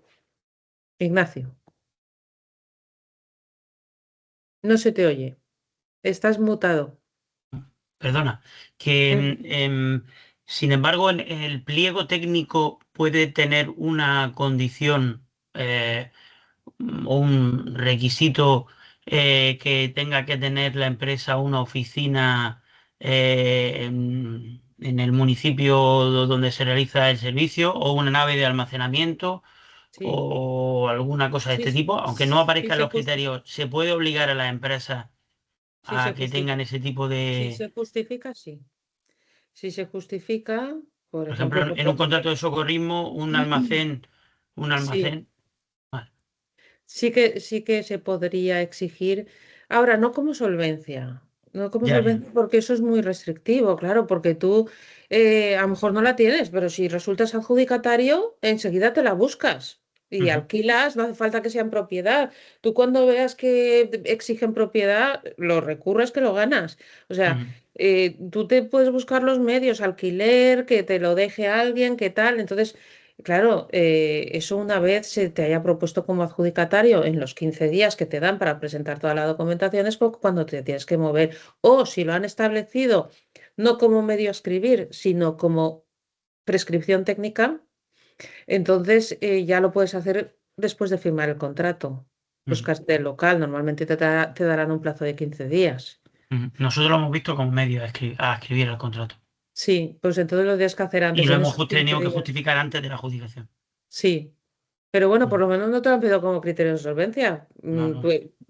Ignacio, no se te oye. Estás mutado.
Perdona, que sin embargo el pliego técnico puede tener una condición o un requisito que tenga que tener la empresa una oficina en el municipio donde se realiza el servicio o una nave de almacenamiento
Sí,
o alguna cosa de
sí,
este tipo, aunque no
sí
aparezca en
se
los criterios, se puede obligar a las empresas
sí se
a que tengan ese tipo
si
de,
se justifica, sí. Si se justifica, por
por ejemplo,
ejemplo,
en un contrato de socorrismo, un
sí,
almacén. Vale,
sí que se podría exigir. Ahora, no como solvencia, no como
ya, ya.
solvencia porque eso es muy restrictivo, claro, porque tú a lo mejor no la tienes, pero si resultas adjudicatario, enseguida te la buscas y alquilas, no hace falta que sea en propiedad. Tú cuando veas que exigen propiedad, lo recurres que lo ganas. O sea, tú te puedes buscar los medios, alquiler, que te lo deje alguien, qué tal. Entonces, claro, eso una vez se te haya propuesto como adjudicatario en los 15 días que te dan para presentar toda la documentación es cuando te tienes que mover. O si lo han establecido no como medio a escribir, sino como prescripción técnica, entonces ya lo puedes hacer después de firmar el contrato. Buscarte el local, normalmente te darán un plazo de 15 días.
Nosotros lo hemos visto como medio a escribir el contrato.
Sí, pues entonces lo tienes que hacer
Y
antes
lo
en
hemos
esos 15
tenido que
días.
justificar antes de la adjudicación.
Sí, pero bueno, por lo menos no te lo han pedido como criterio de solvencia,
No.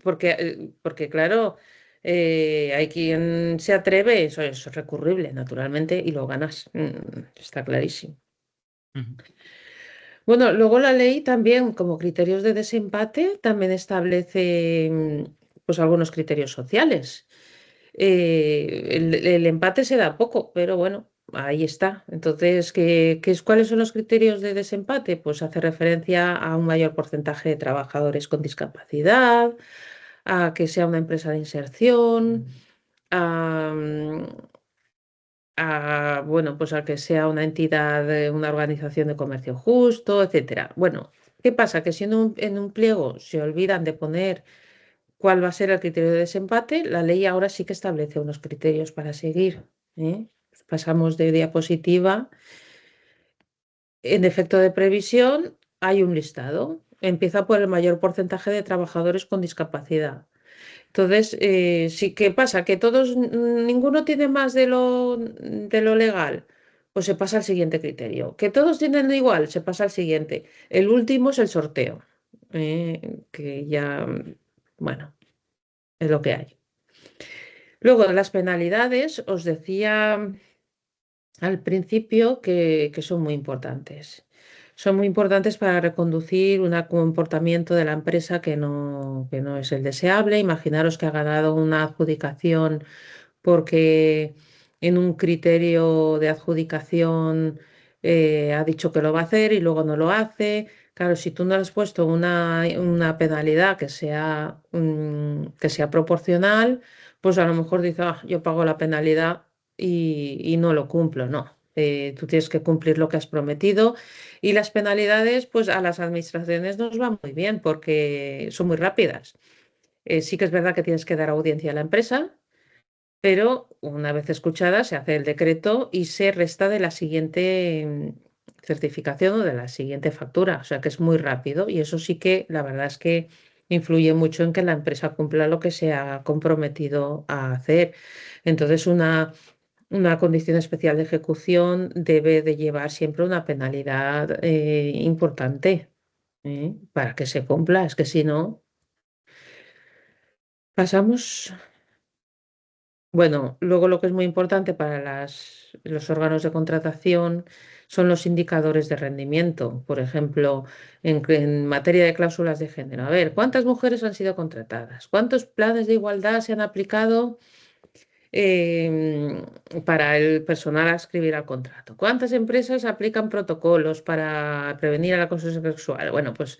porque claro, hay quien se atreve, eso es recurrible, naturalmente, y lo ganas. Está clarísimo. Bueno, luego la ley también, como criterios de desempate, también establece pues algunos criterios sociales. El empate se da poco, pero bueno, ahí está. Entonces, ¿cuáles son los criterios de desempate? Pues hace referencia a un mayor porcentaje de trabajadores con discapacidad, a que sea una empresa de inserción, a, bueno, pues a que sea una entidad, una organización de comercio justo, etcétera. Bueno, ¿qué pasa? Que si en un pliego se olvidan de poner cuál va a ser el criterio de desempate, la ley ahora sí que establece unos criterios para seguir. ¿eh? Pasamos de diapositiva. En defecto de previsión hay un listado. Empieza por el mayor porcentaje de trabajadores con discapacidad. Entonces, sí, ¿qué pasa? Que ninguno tiene más de lo legal, pues se pasa al siguiente criterio. Que todos tienen igual, se pasa al siguiente. El último es el sorteo, que ya, bueno, es lo que hay. Luego, las penalidades, os decía al principio que son muy importantes. Son muy importantes para reconducir un comportamiento de la empresa que no es el deseable. Imaginaros que ha ganado una adjudicación porque en un criterio de adjudicación ha dicho que lo va a hacer y luego no lo hace. Claro, si tú no le has puesto una penalidad que sea proporcional, pues a lo mejor dice, "Ah, yo pago la penalidad y no lo cumplo". No, tú tienes que cumplir lo que has prometido y las penalidades, pues a las administraciones nos van muy bien porque son muy rápidas. Sí que es verdad que tienes que dar audiencia a la empresa, pero una vez escuchada se hace el decreto y se resta de la siguiente certificación o de la siguiente factura. O sea que es muy rápido y eso sí que la verdad es que influye mucho en que la empresa cumpla lo que se ha comprometido a hacer. Entonces, una condición especial de ejecución debe de llevar siempre una penalidad importante, para que se cumpla. Es que si no, pasamos. Bueno, luego lo que es muy importante para los órganos de contratación son los indicadores de rendimiento. Por ejemplo, en materia de cláusulas de género. A ver, ¿cuántas mujeres han sido contratadas? ¿Cuántos planes de igualdad se han aplicado em, para el personal a escribir al contrato? ¿Cuántas empresas aplican protocolos para prevenir el acoso sexual? Bueno, pues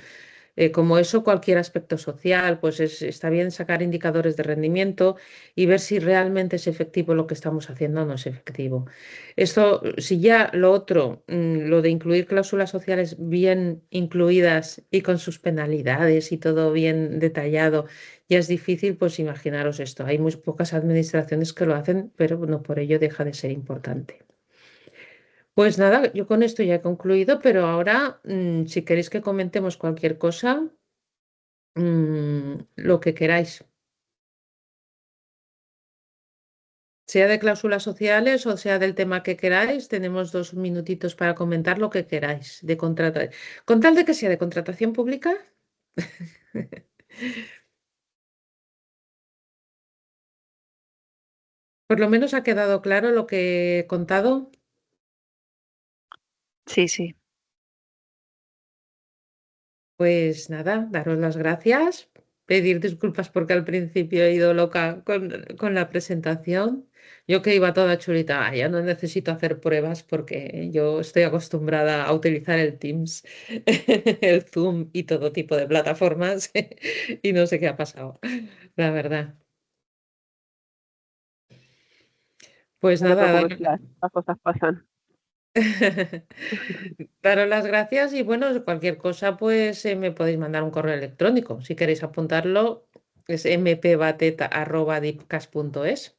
como eso, cualquier aspecto social, pues está bien sacar indicadores de rendimiento y ver si realmente es efectivo lo que estamos haciendo o no es efectivo. Esto, si ya lo otro, lo de incluir cláusulas sociales bien incluidas y con sus penalidades y todo bien detallado, ya es difícil, pues imaginaros esto. Hay muy pocas administraciones que lo hacen, pero no por ello deja de ser importante. Pues nada, yo con esto ya he concluido, pero ahora, si queréis que comentemos cualquier cosa, lo que queráis, sea de cláusulas sociales o sea del tema que queráis, tenemos 2 minutitos para comentar lo que queráis de contratar. Con tal de que sea de contratación pública. Por lo menos ha quedado claro lo que he contado.
Sí, sí.
Pues nada, daros las gracias pedir disculpas porque al principio he ido loca con la presentación. Yo que iba toda chulita, ya no necesito hacer pruebas porque yo estoy acostumbrada a utilizar el Teams, el Zoom y todo tipo de plataformas y no sé qué ha pasado, la verdad. Pues
No te
nada,
preocupes, las cosas pasan.
daros las gracias y bueno, cualquier cosa pues me podéis mandar un correo electrónico. Si queréis apuntarlo es mpbateta@dipcas.es.